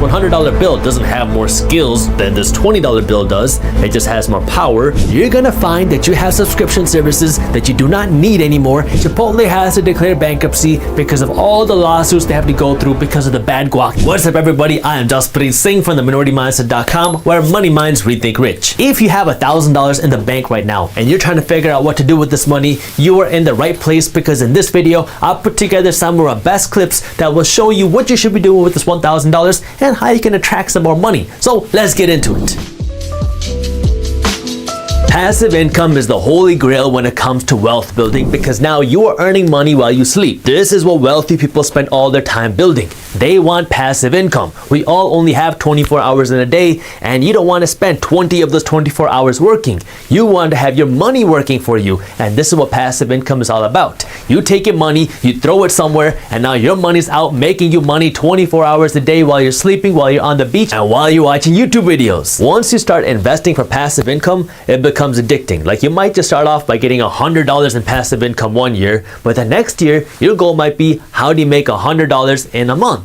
$100 bill doesn't have more skills than this $20 bill does, it just has more power, you're gonna find that you have subscription services that you do not need anymore. Chipotle has to declare bankruptcy because of all the lawsuits they have to go through because of the bad guac. What's up, everybody? I am Jaspreet Singh from theminorityMindset.com, where money minds rethink rich. If you have $1,000 in the bank right now and you're trying to figure out what to do with this money, you are in the right place, because in this video, I'll put together some of our best clips that will show you what you should be doing with this $1,000 and how you can attract some more money. So let's get into it. Passive income is the holy grail when it comes to wealth building, because now you are earning money while you sleep. This is what wealthy people spend all their time building. They want passive income. We all only have 24 hours in a day, and you don't want to spend 20 of those 24 hours working. You want to have your money working for you, and this is what passive income is all about. You take your money, you throw it somewhere, and now your money's out making you money 24 hours a day while you're sleeping, while you're on the beach, and while you're watching YouTube videos. Once you start investing for passive income, it becomes addicting. Like, you might just start off by getting $100 in passive income one year, but the next year your goal might be, how do you make $100 in a month?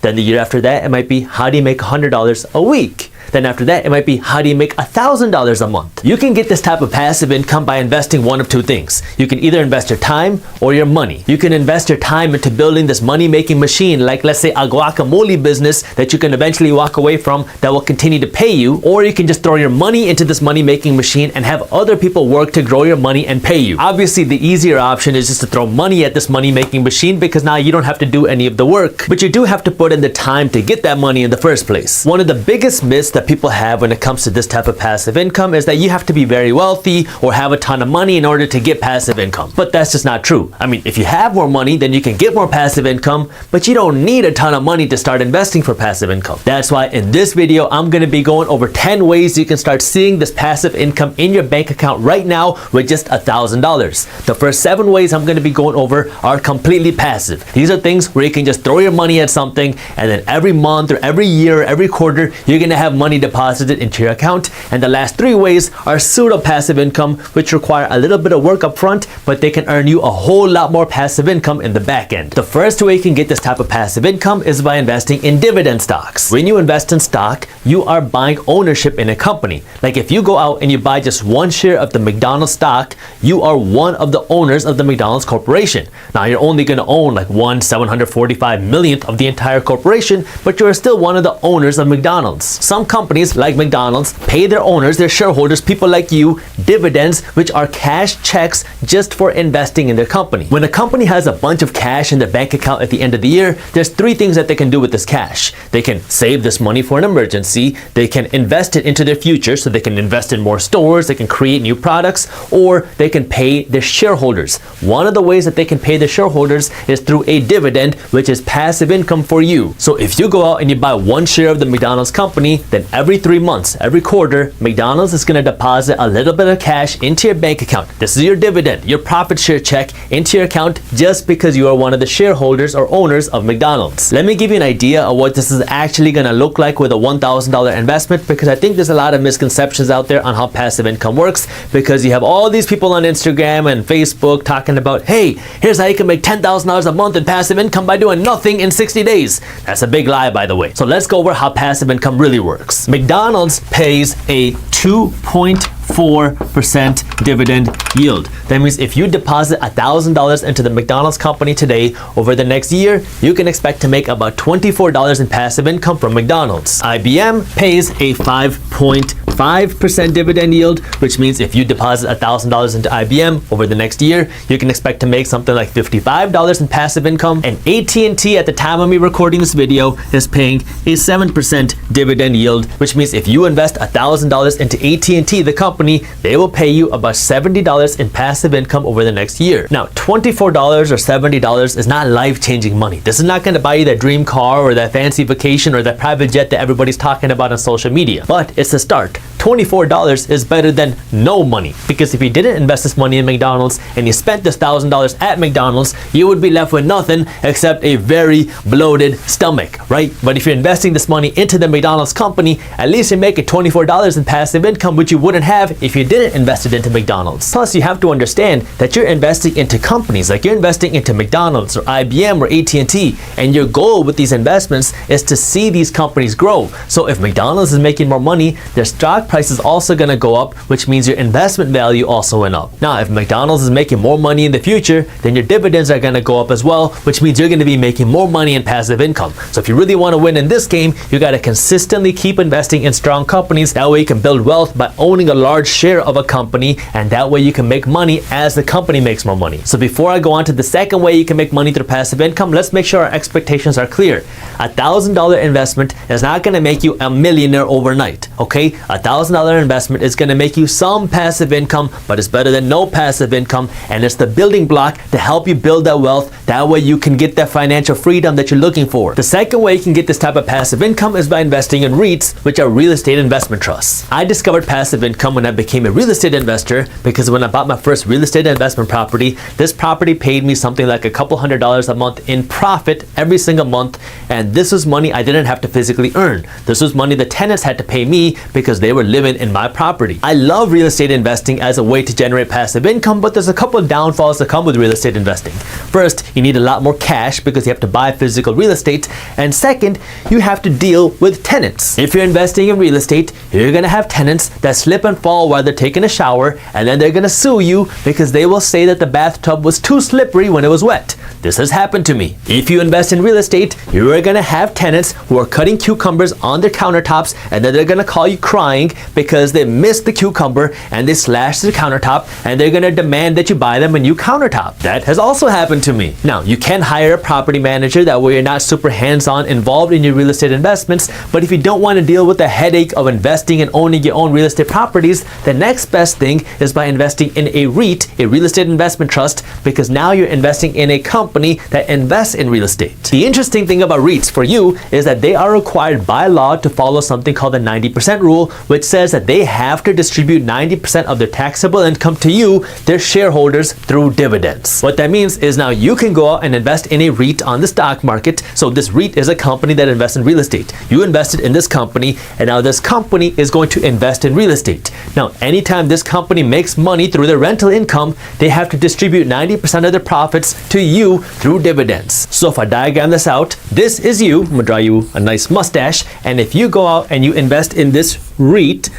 Then the year after that, it might be, how do you make $100 a week? Then after that, it might be, how do you make $1,000 a month? You can get this type of passive income by investing one of two things. You can either invest your time or your money. You can invest your time into building this money-making machine, like let's say a guacamole business that you can eventually walk away from that will continue to pay you, or you can just throw your money into this money-making machine and have other people work to grow your money and pay you. Obviously, the easier option is just to throw money at this money-making machine, because now you don't have to do any of the work, but you do have to put in the time to get that money in the first place. One of the biggest myths that people have when it comes to this type of passive income is that you have to be very wealthy or have a ton of money in order to get passive income. But that's just not true. I mean, if you have more money, then you can get more passive income, but you don't need a ton of money to start investing for passive income. That's why in this video, I'm going to be going over 10 ways you can start seeing this passive income in your bank account right now with just $1,000. The first 7 ways I'm going to be going over are completely passive. These are things where you can just throw your money at something, and then every month or every year or every quarter, you're going to have money deposited into your account. And the last 3 ways are pseudo passive income, which require a little bit of work up front, but they can earn you a whole lot more passive income in the back end. The first way you can get this type of passive income is by investing in dividend stocks. When you invest in stock, you are buying ownership in a company. Like, if you go out and you buy just one share of the McDonald's stock, you are one of the owners of the McDonald's corporation. Now, you're only going to own like 1/745 millionth of the entire corporation, but you're still one of the owners of McDonald's. Some companies like McDonald's pay their owners, their shareholders, people like you, dividends, which are cash checks just for investing in their company. When a company has a bunch of cash in their bank account at the end of the year, there's 3 things that they can do with this cash. They can save this money for an emergency, they can invest it into their future, so they can invest in more stores, they can create new products, or they can pay their shareholders. One of the ways that they can pay their shareholders is through a dividend, which is passive income for you. So if you go out and you buy one share of the McDonald's company, then every 3 months, every quarter, McDonald's is going to deposit a little bit of cash into your bank account. This is your dividend, your profit share check into your account, just because you are one of the shareholders or owners of McDonald's. Let me give you an idea of what this is actually going to look like with a $1,000 investment, because I think there's a lot of misconceptions out there on how passive income works, because you have all these people on Instagram and Facebook talking about, hey, here's how you can make $10,000 a month in passive income by doing nothing in 60 days. That's a big lie, by the way. So let's go over how passive income really works. McDonald's pays a 2.4% dividend yield. That means if you deposit $1,000 into the McDonald's company today, over the next year, you can expect to make about $24 in passive income from McDonald's. IBM pays a 5.5% dividend yield, which means if you deposit $1,000 into IBM over the next year, you can expect to make something like $55 in passive income. And AT&T, at the time of me recording this video, is paying a 7% dividend yield, which means if you invest $1,000 into AT&T, the company, they will pay you about $70 in passive income over the next year. Now, $24 or $70 is not life-changing money. This is not going to buy you that dream car or that fancy vacation or that private jet that everybody's talking about on social media, but it's a start. $24 is better than no money, because if you didn't invest this money in McDonald's and you spent this $1,000 at McDonald's, you would be left with nothing except a very bloated stomach, right? But if you're investing this money into the McDonald's company, at least you're making $24 in passive income, which you wouldn't have if you didn't invest it into McDonald's. Plus, you have to understand that you're investing into companies, like you're investing into McDonald's or IBM or AT&T, and your goal with these investments is to see these companies grow. So if McDonald's is making more money, their stock price is also going to go up, which means your investment value also went up. Now, if McDonald's is making more money in the future, then your dividends are going to go up as well, which means you're going to be making more money in passive income. So if you really want to win in this game, you got to consistently keep investing in strong companies. That way you can build wealth by owning a large share of a company, and that way you can make money as the company makes more money. So before I go on to the second way you can make money through passive income, let's make sure our expectations are clear. $1,000 investment is not going to make you a millionaire overnight, okay? $1,000 investment is going to make you some passive income, but it's better than no passive income, and it's the building block to help you build that wealth. That way you can get that financial freedom that you're looking for. The second way you can get this type of passive income is by investing in REITs, which are real estate investment trusts. I discovered passive income when I became a real estate investor, because when I bought my first real estate investment property, this property paid me something like a couple $100s a month in profit every single month, and this was money I didn't have to physically earn. This was money the tenants had to pay me because they were living in my property. I love real estate investing as a way to generate passive income, but there's a couple of downfalls that come with real estate investing. First, you need a lot more cash because you have to buy physical real estate, and second, you have to deal with tenants. If you're investing in real estate, you're gonna have tenants that slip and fall while they're taking a shower, and then they're gonna sue you because they will say that the bathtub was too slippery when it was wet. This has happened to me. If you invest in real estate, you are gonna have tenants who are cutting cucumbers on their countertops, and then they're gonna call you crying because they missed the cucumber and they slashed the countertop, and they're gonna demand that you buy them a new countertop. That has also happened to me. Now, you can hire a property manager, that way you're not super hands-on involved in your real estate investments, but if you don't want to deal with the headache of investing and owning your own real estate properties, the next best thing is by investing in a REIT, a real estate investment trust, because now you're investing in a company that invests in real estate. The interesting thing about REITs for you is that they are required by law to follow something called the 90% rule, which says that they have to distribute 90% of their taxable income to you, their shareholders, through dividends. What that means is now you can go out and invest in a REIT on the stock market. So this REIT is a company that invests in real estate. You invested in this company, and now this company is going to invest in real estate. Now, anytime this company makes money through their rental income, they have to distribute 90% of their profits to you through dividends. So if I diagram this out, this is you. I'm gonna draw you a nice mustache, and if you go out and you invest in this REIT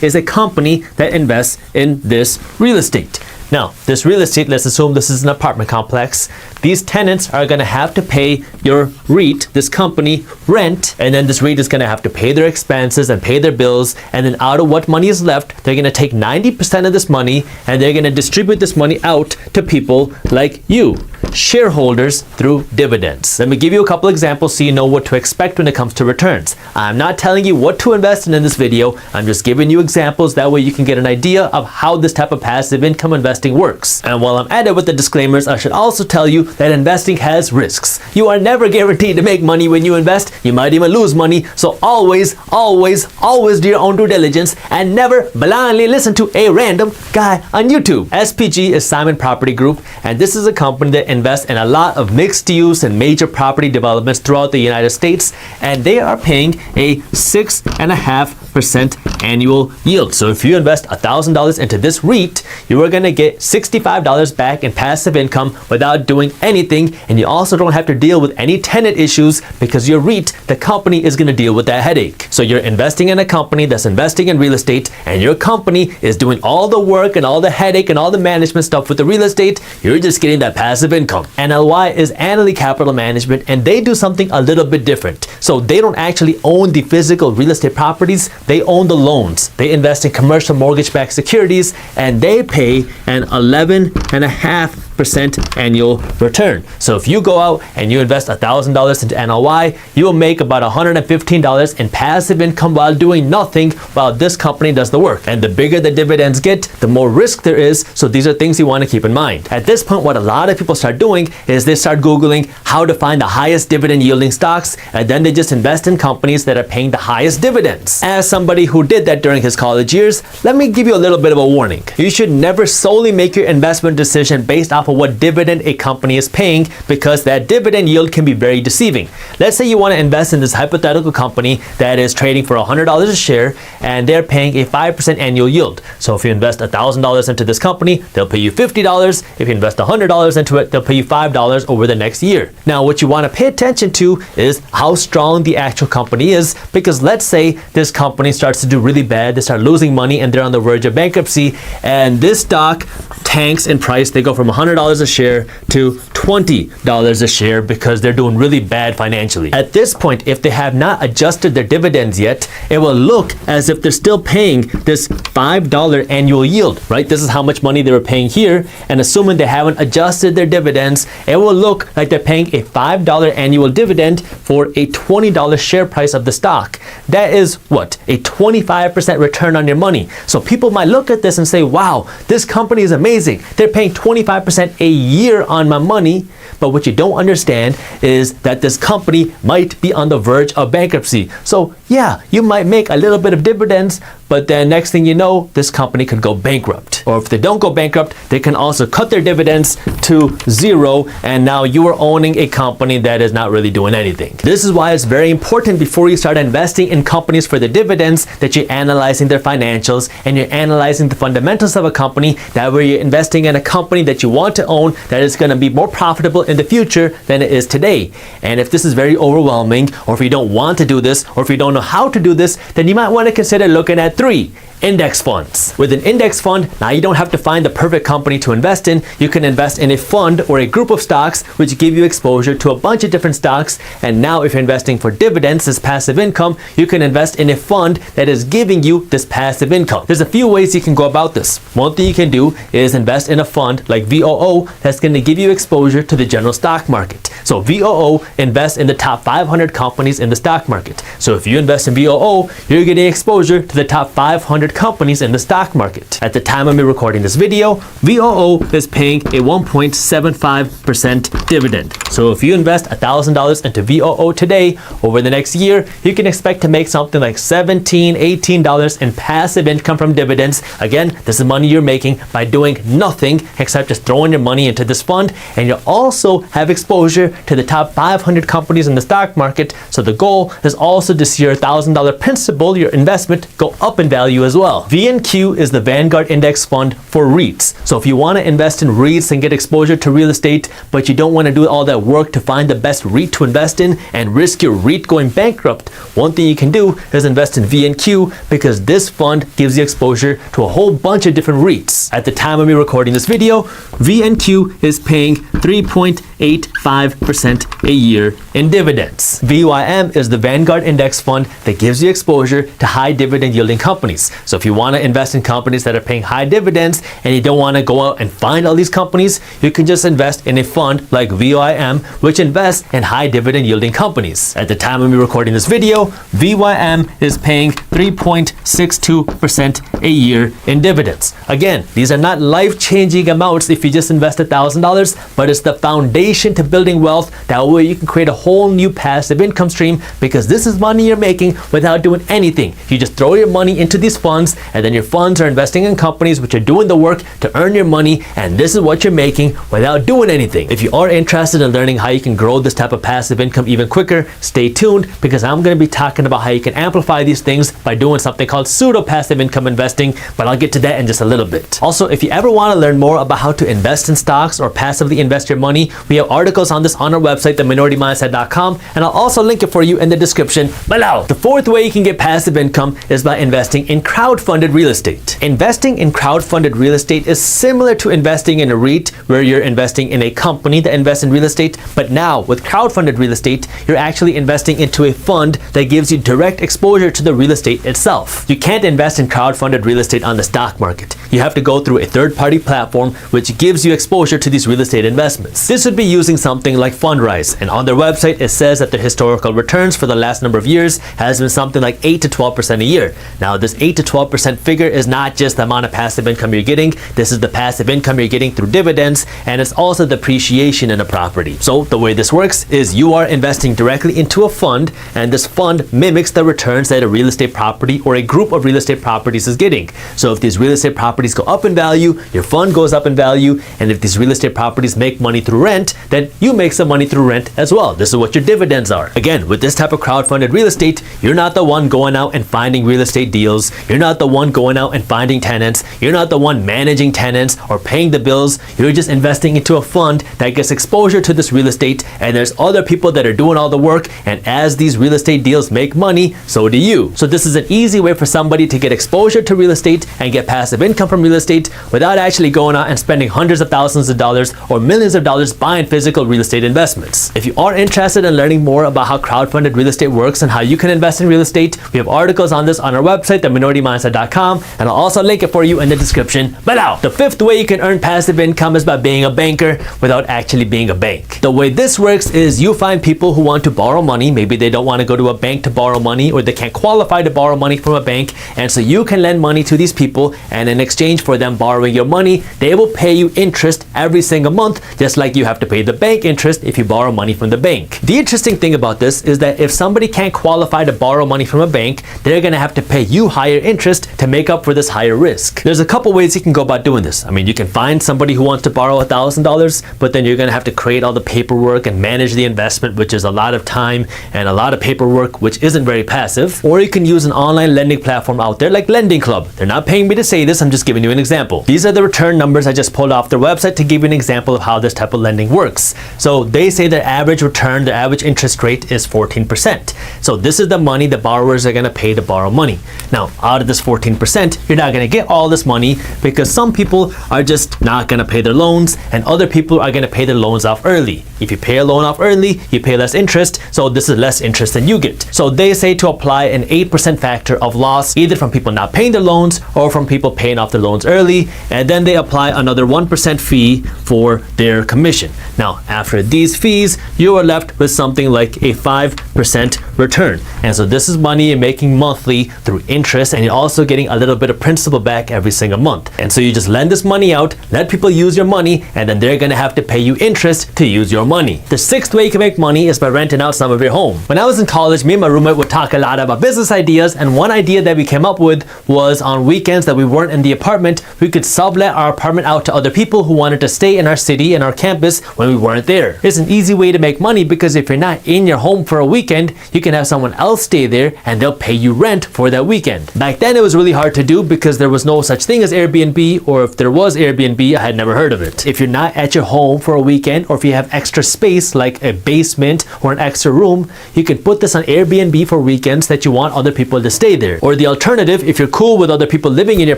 is a company that invests in this real estate. Now, this real estate, let's assume this is an apartment complex. These tenants are going to have to pay your REIT, this company, rent, and then this REIT is going to have to pay their expenses and pay their bills, and then out of what money is left, they're going to take 90% of this money, and they're going to distribute this money out to people like you, shareholders, through dividends. Let me give you a couple examples so you know what to expect when it comes to returns. I'm not telling you what to invest in this video. I'm just giving you examples. That way you can get an idea of how this type of passive income investing works. And while I'm at it with the disclaimers, I should also tell you that investing has risks. You are never guaranteed to make money when you invest. You might even lose money. So always do your own due diligence, and never blindly listen to a random guy on YouTube. SPG is Simon Property Group, and this is a company that invests in a lot of mixed use and major property developments throughout the United States, and they are paying a 6.5% annual yield. So if you invest $1,000 into this REIT, you are going to get $65 back in passive income without doing anything, and you also don't have to deal with any tenant issues because your REIT, the company, is going to deal with that headache. So you're investing in a company that's investing in real estate, and your company is doing all the work and all the headache and all the management stuff with the real estate. You're just getting that passive income. NLY is Annaly Capital Management, and they do something a little bit different. So they don't actually own the physical real estate properties, they own the loans. They invest in commercial mortgage-backed securities, and they pay an 11.5% 6% annual return. So if you go out and you invest $1,000 into NLY, you will make about $115 in passive income while doing nothing while this company does the work. And the bigger the dividends get, the more risk there is. So these are things you want to keep in mind. At this point, what a lot of people start doing is they start Googling how to find the highest dividend yielding stocks, and then they just invest in companies that are paying the highest dividends. As somebody who did that during his college years, let me give you a little bit of a warning. You should never solely make your investment decision based off of what dividend a company is paying, because that dividend yield can be very deceiving. Let's say you want to invest in this hypothetical company that is trading for $100 a share and they're paying a 5% annual yield. So if you invest $1,000 into this company, they'll pay you $50. If you invest $100 into it, they'll pay you $5 over the next year. Now, what you want to pay attention to is how strong the actual company is, because let's say this company starts to do really bad, they start losing money and they're on the verge of bankruptcy, and this stock tanks in price. They go from $100 a share to $20 a share because they're doing really bad financially. At this point, if they have not adjusted their dividends yet, it will look as if they're still paying this $5 annual yield, right? This is how much money they were paying here, and assuming they haven't adjusted their dividends, it will look like they're paying a $5 annual dividend for a $20 share price of the stock. That is what? A 25% return on your money. So people might look at this and say, wow, this company is amazing. They're paying 25% a year on my money. But what you don't understand is that this company might be on the verge of bankruptcy. So yeah, you might make a little bit of dividends, but then next thing you know, this company could go bankrupt. Or if they don't go bankrupt, they can also cut their dividends to zero, and now you are owning a company that is not really doing anything. This is why it's very important before you start investing in companies for the dividends that you're analyzing their financials and you're analyzing the fundamentals of a company. That way you're investing in a company that you want to own that is going to be more profitable in the future than it is today. And if this is very overwhelming, or if you don't want to do this, or if you don't know how to do this, then you might want to consider looking at 3 index funds. With an index fund, now you don't have to find the perfect company to invest in. You can invest in a fund or a group of stocks which give you exposure to a bunch of different stocks. And now if you're investing for dividends, this passive income, you can invest in a fund that is giving you this passive income. There's a few ways you can go about this. One thing you can do is invest in a fund like VOO that's going to give you exposure to the general stock market. So VOO invests in the top 500 companies in the stock market. So if you invest in VOO, you're getting exposure to the top 500 companies in the stock market. At the time of me recording this video, VOO is paying a 1.75% dividend. So if you invest $1,000 into VOO today, over the next year, you can expect to make something like $17, $18 in passive income from dividends. Again, this is money you're making by doing nothing except just throwing your money into this fund, and you'll also have exposure to the top 500 companies in the stock market. So the goal is also to see your $1,000 principal, your investment, go up in value as well. VNQ is the Vanguard Index Fund for REITs. So if you want to invest in REITs and get exposure to real estate, but you don't want to do all that work to find the best REIT to invest in and risk your REIT going bankrupt, one thing you can do is invest in VNQ, because this fund gives you exposure to a whole bunch of different REITs. At the time of me recording this video, VNQ is paying 3.85% a year in dividends. VYM is the Vanguard Index Fund that gives you exposure to high dividend yielding companies. So if you want to invest in companies that are paying high dividends and you don't want to go out and find all these companies, you can just invest in a fund like VYM, which invests in high dividend yielding companies. At the time of me recording this video, VYM is paying 3.62% a year in dividends. Again, these are not life-changing amounts if you just invest $1,000, but it's the foundation to building wealth. That way you can create a whole new passive income stream, because this is money you're making without doing anything. You just throw your money into these funds, and then your funds are investing in companies which are doing the work to earn your money, and this is what you're making without doing anything. If you are interested in learning how you can grow this type of passive income even quicker, stay tuned, because I'm going to be talking about how you can amplify these things by doing something called pseudo passive income investing, but I'll get to that in just a little bit. Also, if you ever want to learn more about how to invest in stocks or passively invest your money, we have have articles on this on our website, theminoritymindset.com, and I'll also link it for you in the description below. The fourth way you can get passive income is by investing in crowd-funded real estate. Investing in crowd-funded real estate is similar to investing in a REIT, where you're investing in a company that invests in real estate, but now with crowd-funded real estate, you're actually investing into a fund that gives you direct exposure to the real estate itself. You can't invest in crowd-funded real estate on the stock market. You have to go through a third-party platform which gives you exposure to these real estate investments. This would be using something like Fundrise, and on their website it says that the historical returns for the last number of years has been something like 8 to 12% a year. Now this 8 to 12% figure is not just the amount of passive income you're getting. This is the passive income you're getting through dividends, and it's also depreciation in a property. So the way this works is you are investing directly into a fund, and this fund mimics the returns that a real estate property or a group of real estate properties is getting. So if these real estate properties go up in value, your fund goes up in value, and if these real estate properties make money through rent, then you make some money through rent as well. This is what your dividends are. Again, with this type of crowd-funded real estate, you're not the one going out and finding real estate deals. You're not the one going out and finding tenants. You're not the one managing tenants or paying the bills. You're just investing into a fund that gets exposure to this real estate, and there's other people that are doing all the work, and as these real estate deals make money, so do you. So this is an easy way for somebody to get exposure to real estate and get passive income from real estate without actually going out and spending hundreds of thousands of dollars or millions of dollars buying physical real estate investments. If you are interested in learning more about how crowd-funded real estate works and how you can invest in real estate, we have articles on this on our website, theminoritymindset.com, and I'll also link it for you in the description below. The fifth way you can earn passive income is by being a banker without actually being a bank. The way this works is you find people who want to borrow money. Maybe they don't want to go to a bank to borrow money, or they can't qualify to borrow money from a bank, and so you can lend money to these people, and in exchange for them borrowing your money, they will pay you interest every single month, just like you have to pay the bank interest if you borrow money from the bank. The interesting thing about this is that if somebody can't qualify to borrow money from a bank, they're going to have to pay you higher interest to make up for this higher risk. There's a couple ways you can go about doing this. I mean, you can find somebody who wants to borrow $1,000, but then you're going to have to create all the paperwork and manage the investment, which is a lot of time and a lot of paperwork, which isn't very passive. Or you can use an online lending platform out there like Lending Club. They're not paying me to say this, I'm just giving you an example. These are the return numbers I just pulled off their website to give you an example of how this type of lending works. So they say their average return, their average interest rate is 14%. So this is the money the borrowers are going to pay to borrow money. Now, out of this 14%, you're not going to get all this money because some people are just not going to pay their loans, and other people are going to pay their loans off early. If you pay a loan off early, you pay less interest, so this is less interest than you get. So they say to apply an 8% factor of loss, either from people not paying their loans or from people paying off their loans early, and then they apply another 1% fee for their commission. Now, after these fees, you are left with something like a 5% return. And so this is money you're making monthly through interest, and you're also getting a little bit of principal back every single month. And so you just lend this money out, let people use your money, and then they're going to have to pay you interest to use your money. The sixth way you can make money is by renting out some of your home. When I was in college, me and my roommate would talk a lot about business ideas, and one idea that we came up with was on weekends that we weren't in the apartment, we could sublet our apartment out to other people who wanted to stay in our city and our campus when we weren't there. It's an easy way to make money because if you're not in your home for a weekend, you can have someone else stay there and they'll pay you rent for that weekend. Back then it was really hard to do because there was no such thing as Airbnb, or if there was Airbnb, I had never heard of it. If you're not at your home for a weekend, or if you have extra space like a basement or an extra room, you can put this on Airbnb for weekends that you want other people to stay there. Or the alternative, if you're cool with other people living in your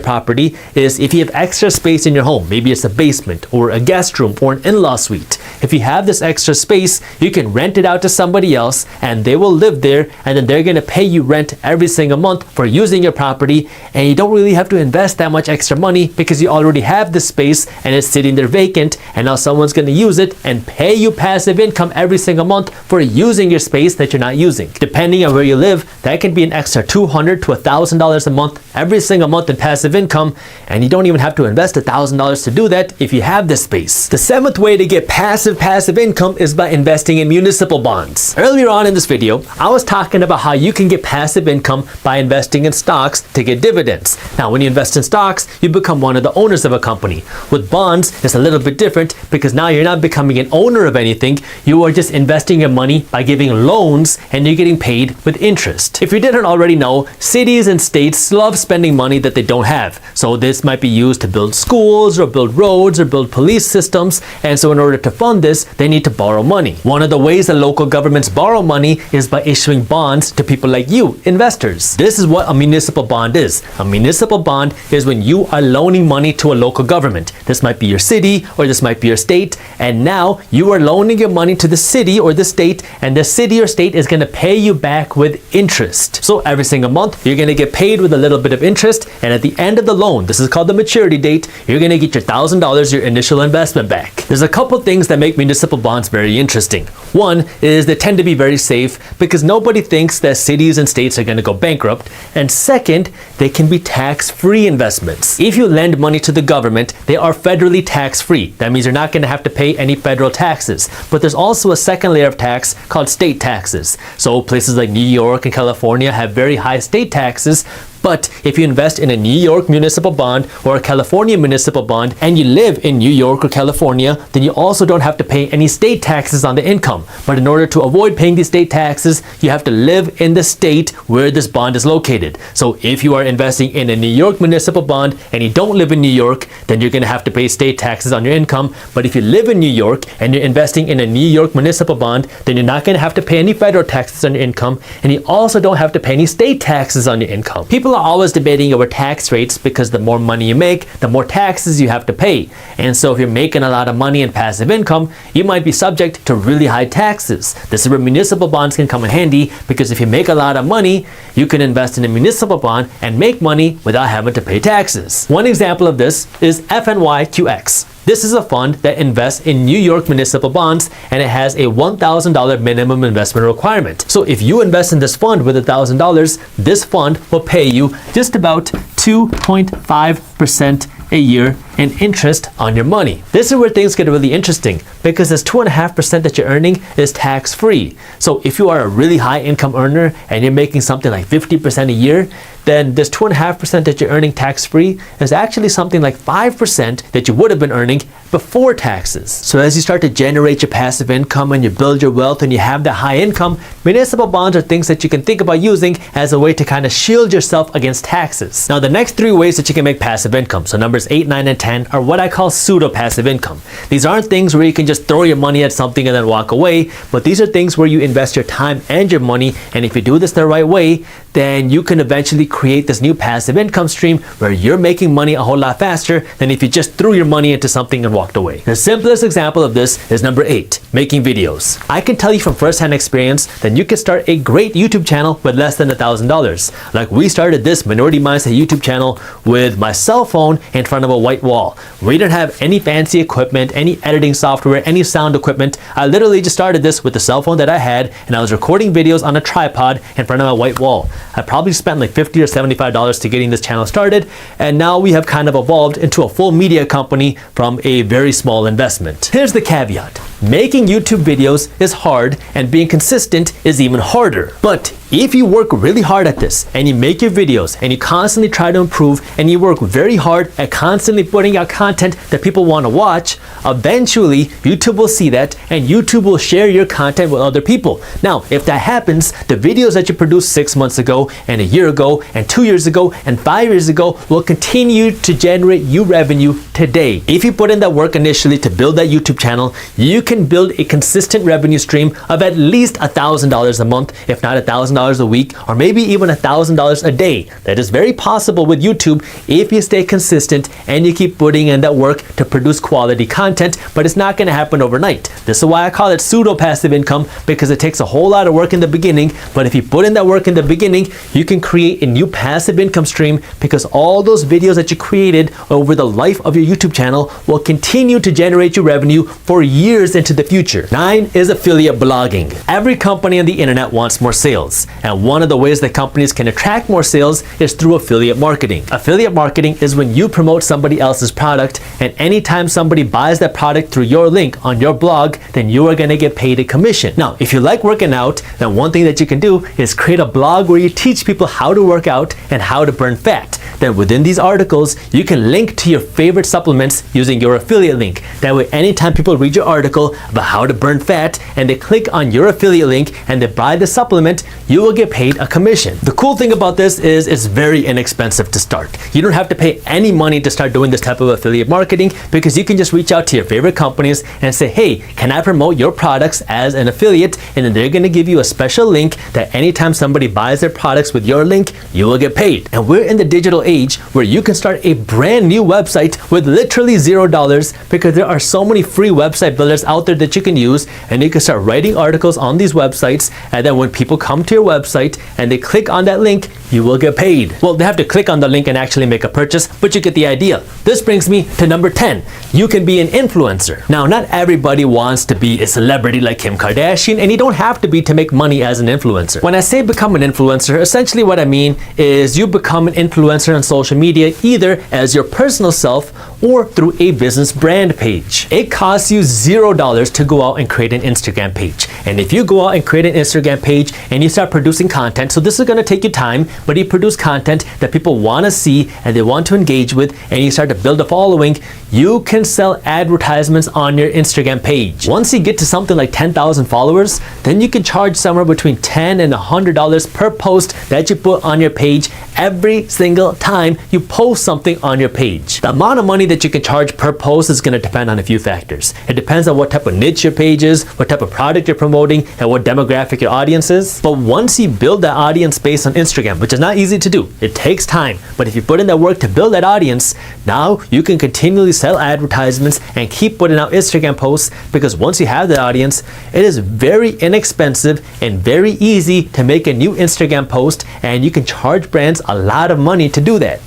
property, is if you have extra space in your home, maybe it's a basement or a guest room or an in-law suite. If you have this extra space, you can rent it out to somebody else and they will live there, and then they're going to pay you rent every single month for using your property, and you don't really have to invest that much extra money because you already have the space and it's sitting there vacant, and now someone's going to use it and pay you passive income every single month for using your space that you're not using. Depending on where you live, that can be an extra $200 to $1,000 a month every single month in passive income, and you don't even have to invest $1,000 to do that if you have the space. The seventh way to get passive income is by investing in municipal bonds. Earlier on in this video, I was talking about how you can get passive income by investing in stocks to get dividends. Now, when you invest in stocks, you become one of the owners of a company. With bonds, it's a little bit different because now you're not becoming an owner of anything. You are just investing your money by giving loans, and you're getting paid with interest. If you didn't already know, cities and states love spending money that they don't have. So this might be used to build schools or build roads or build police systems. And so in order to fund this, they need to borrow money. One of the ways that local governments borrow money is by issuing bonds to people like you, investors. This is what a municipal bond is. A municipal bond is when you are loaning money to a local government. This might be your city or this might be your state. And now you are loaning your money to the city or the state, and the city or state is going to pay you back with interest. So every single month, you're going to get paid with a little bit of interest. And at the end of the loan, this is called the maturity date, you're going to get your $1,000, your initial investment back. There's a couple things that make municipal bonds very interesting. One is they tend to be very safe because nobody thinks that cities and states are going to go bankrupt. And second, they can be tax-free investments. If you lend money to the government, they are federally tax-free. That means you're not going to have to pay any federal taxes. But there's also a second layer of tax called state taxes. So places like New York and California have very high state taxes. But if you invest in a New York municipal bond or a California municipal bond and you live in New York or California, then you also don't have to pay any state taxes on the income. But in order to avoid paying these state taxes, you have to live in the state where this bond is located. So if you are investing in a New York municipal bond and you don't live in New York, then you're going to have to pay state taxes on your income. But if you live in New York and you're investing in a New York municipal bond, then you're not going to have to pay any federal taxes on your income, and you also don't have to pay any state taxes on your income. People are always debating over tax rates because the more money you make, the more taxes you have to pay. And so if you're making a lot of money in passive income, you might be subject to really high taxes. This is where municipal bonds can come in handy, because if you make a lot of money, you can invest in a municipal bond and make money without having to pay taxes. One example of this is FNYQX. This is a fund that invests in New York municipal bonds, and it has a $1,000 minimum investment requirement. So if you invest in this fund with $1,000, this fund will pay you just about 2.5% a year in interest on your money. This is where things get really interesting, because this 2.5% that you're earning is tax-free. So if you are a really high income earner and you're making something like 50% a year, then this 2.5% that you're earning tax-free is actually something like 5% that you would have been earning before taxes. So as you start to generate your passive income and you build your wealth and you have that high income, municipal bonds are things that you can think about using as a way to kind of shield yourself against taxes. Now the next three ways that you can make passive income, so numbers 8, 9, and 10, are what I call pseudo-passive income. These aren't things where you can just throw your money at something and then walk away, but these are things where you invest your time and your money, and if you do this the right way, then you can eventually create this new passive income stream where you're making money a whole lot faster than if you just threw your money into something and walked away. The simplest example of this is number 8, making videos. I can tell you from first-hand experience that you can start a great YouTube channel with less than $1,000. Like we started this Minority Mindset YouTube channel with my cell phone in front of a white wall. We didn't have any fancy equipment, any editing software, any sound equipment. I literally just started this with the cell phone that I had, and I was recording videos on a tripod in front of my white wall. I probably spent like $50 or $75 to getting this channel started, and now we have kind of evolved into a full media company from a very small investment. Here's the caveat. Making YouTube videos is hard, and being consistent is even harder. But if you work really hard at this and you make your videos and you constantly try to improve and you work very hard at constantly putting out content that people want to watch, eventually YouTube will see that and YouTube will share your content with other people. Now, if that happens, the videos that you produced 6 months ago and a year ago and 2 years ago and 5 years ago will continue to generate you revenue today. If you put in that work initially to build that YouTube channel, you can build a consistent revenue stream of at least $1,000 a month, if not $1,000 a week, or maybe even $1,000 a day. That is very possible with YouTube if you stay consistent and you keep putting in that work to produce quality content, but it's not going to happen overnight. This is why I call it pseudo-passive income, because it takes a whole lot of work in the beginning, but if you put in that work in the beginning, you can create a new passive income stream, because all those videos that you created over the life of your YouTube channel will continue to generate you revenue for years into the future. 9 is affiliate blogging. Every company on the internet wants more sales. And one of the ways that companies can attract more sales is through affiliate marketing. Affiliate marketing is when you promote somebody else's product, and anytime somebody buys that product through your link on your blog, then you are going to get paid a commission. Now, if you like working out, then one thing that you can do is create a blog where you teach people how to work out and how to burn fat. Then within these articles, you can link to your favorite supplements using your affiliate link. That way, anytime people read your article about how to burn fat and they click on your affiliate link and they buy the supplement, you will get paid a commission. The cool thing about this is it's very inexpensive to start. You don't have to pay any money to start doing this type of affiliate marketing because you can just reach out to your favorite companies and say, hey, can I promote your products as an affiliate? And then they're going to give you a special link that anytime somebody buys their products with your link, you will get paid. And we're in the digital age where you can start a brand new website with literally $0 because there are so many free website builders out there that you can use, and you can start writing articles on these websites, and then when people come to your website and they click on that link, you will get paid. Well, they have to click on the link and actually make a purchase, but you get the idea. This brings me to number 10. You can be an influencer. Now, not everybody wants to be a celebrity like Kim Kardashian, and you don't have to be to make money as an influencer. When I say become an influencer, essentially what I mean is you become an influencer on social media either as your personal self or through a business brand page. It costs you $0 to go out and create an Instagram page. And if you go out and create an Instagram page and you start producing content, so this is going to take you time, but you produce content that people want to see and they want to engage with, and you start to build a following, you can sell advertisements on your Instagram page. Once you get to something like 10,000 followers, then you can charge somewhere between $10 and $100 per post that you put on your page every single time you post something on your page. The amount of money that you can charge per post is going to depend on a few factors. It depends on what type of niche your page is, what type of product you're promoting, and what demographic your audience is. But once you build that audience base on Instagram, which is not easy to do, it takes time, but if you put in that work to build that audience, now you can continually sell advertisements and keep putting out Instagram posts, because once you have that audience, it is very inexpensive and very easy to make a new Instagram post, and you can charge brands a lot of money to do that.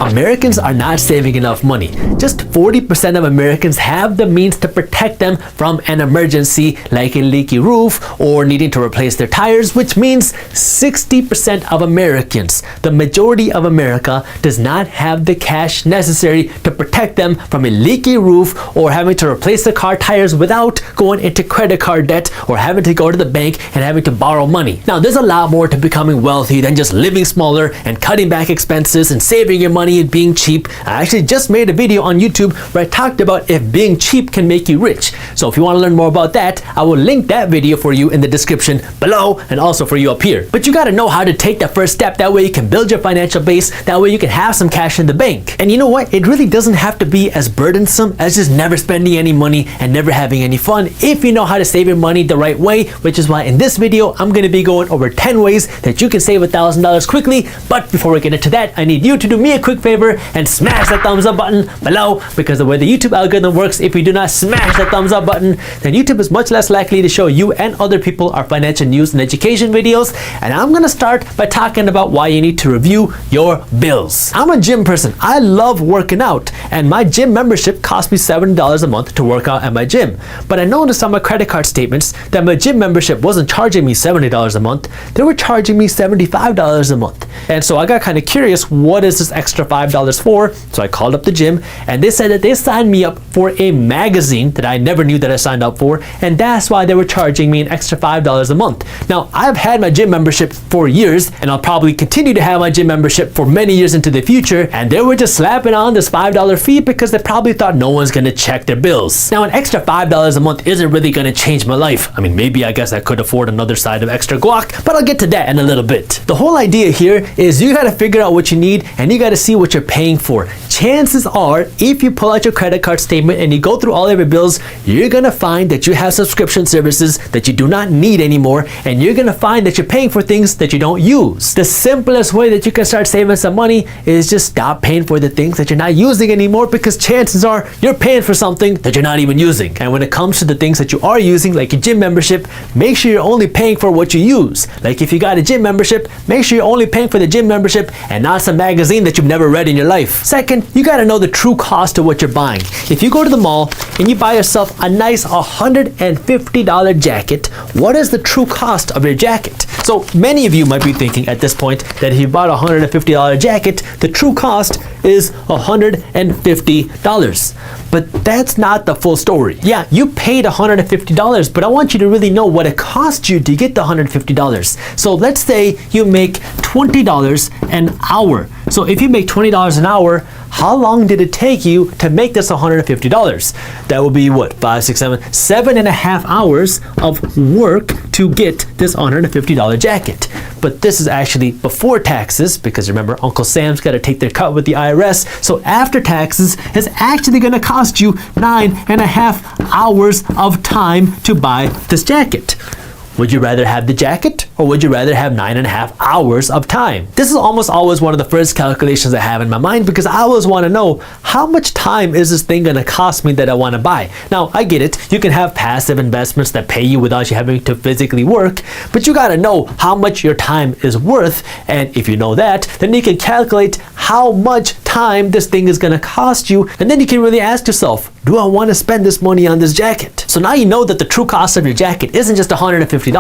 Americans are not saving enough money. Just 40% of Americans have the means to protect them from an emergency like a leaky roof or needing to replace their tires, which means 60% of Americans, the majority of America, does not have the cash necessary to protect them from a leaky roof or having to replace their car tires without going into credit card debt or having to go to the bank and having to borrow money. Now, there's a lot more to becoming wealthy than just living smaller and cutting back expenses and saving your money and being cheap. I actually just made a video on YouTube where I talked about if being cheap can make you rich. So if you want to learn more about that, I will link that video for you in the description below and also for you up here. But you got to know how to take that first step. That way you can build your financial base. That way you can have some cash in the bank. And you know what? It really doesn't have to be as burdensome as just never spending any money and never having any fun if you know how to save your money the right way, which is why in this video, I'm going to be going over 10 ways that you can save $1,000 quickly. But before we get into that, I need you to do me a quick favor and smash that thumbs up button below, because the way the YouTube algorithm works, if you do not smash that thumbs up button, then YouTube is much less likely to show you and other people our financial news and education videos. And I'm going to start by talking about why you need to review your bills. I'm a gym person. I love working out, and my gym membership costs me $70 a month to work out at my gym. But I noticed on my credit card statements that my gym membership wasn't charging me $70 a month. They were charging me $75 a month. And so I got kind of curious, what is this extra $5 for? So I called up the gym, and they said that they signed me up for a magazine that I never knew that I signed up for, and that's why they were charging me an extra $5 a month. Now, I've had my gym membership for years, and I'll probably continue to have my gym membership for many years into the future, and they were just slapping on this $5 fee because they probably thought no one's gonna check their bills. Now, an extra $5 a month isn't really gonna change my life. I mean, maybe I guess I could afford another side of extra guac, but I'll get to that in a little bit. The whole idea here is you gotta figure out what you need, and you gotta see what you're paying for. Chances are, if you pull out your credit card statement and you go through all of your bills, you're gonna find that you have subscription services that you do not need anymore, and you're gonna find that you're paying for things that you don't use. The simplest way that you can start saving some money is just stop paying for the things that you're not using anymore, because chances are you're paying for something that you're not even using. And when it comes to the things that you are using, like your gym membership, make sure you're only paying for what you use. Like if you got a gym membership, make sure you're only paying for the gym membership and not some magazine that you've never read in your life. Second, you gotta know the true cost of what you're buying. If you go to the mall and you buy yourself a nice $150 jacket, what is the true cost of your jacket? So many of you might be thinking at this point that if you bought a $150 jacket, the true cost is $150. But that's not the full story. Yeah, you paid $150, but I want you to really know what it cost you to get the $150. So let's say you make $20 an hour. So if you make $20 an hour, how long did it take you to make this $150? That would be what, 5, 6, 7, 7.5 hours of work to get this $150 jacket. But this is actually before taxes, because remember, Uncle Sam's got to take their cut with the IRS. So after taxes, it's actually going to cost you 9.5 hours of time to buy this jacket. Would you rather have the jacket, or would you rather have 9.5 hours of time? This is almost always one of the first calculations I have in my mind, because I always want to know, how much time is this thing going to cost me that I want to buy? Now, I get it. You can have passive investments that pay you without you having to physically work, but you got to know how much your time is worth. And if you know that, then you can calculate how much time this thing is going to cost you. And then you can really ask yourself, do I want to spend this money on this jacket? So now you know that the true cost of your jacket isn't just $150.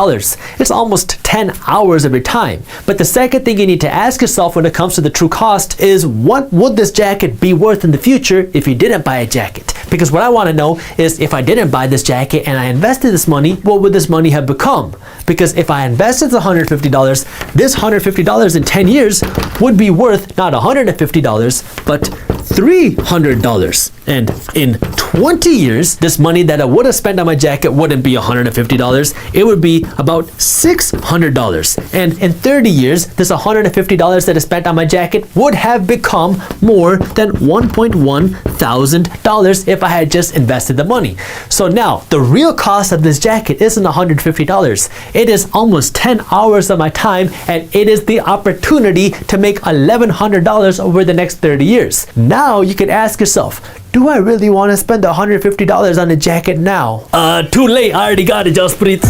It's almost 10 hours of your time. But the second thing you need to ask yourself when it comes to the true cost is, what would this jacket be worth in the future if you didn't buy a jacket? Because what I want to know is, if I didn't buy this jacket and I invested this money, what would this money have become? Because if I invested the $150, this $150 in 10 years would be worth not $150, but $300. And in 20 years, this money that I would have spent on my jacket wouldn't be $150. It would be about $600. And in 30 years, this $150 that I spent on my jacket would have become more than $1.1 thousand if I had just invested the money. So now, the real cost of this jacket isn't $150. It is almost 10 hours of my time, and it is the opportunity to make $1,100 over the next 30 years. Now you can ask yourself, do I really want to spend $150 on a jacket now? Too late. I already got it, Jaspreet.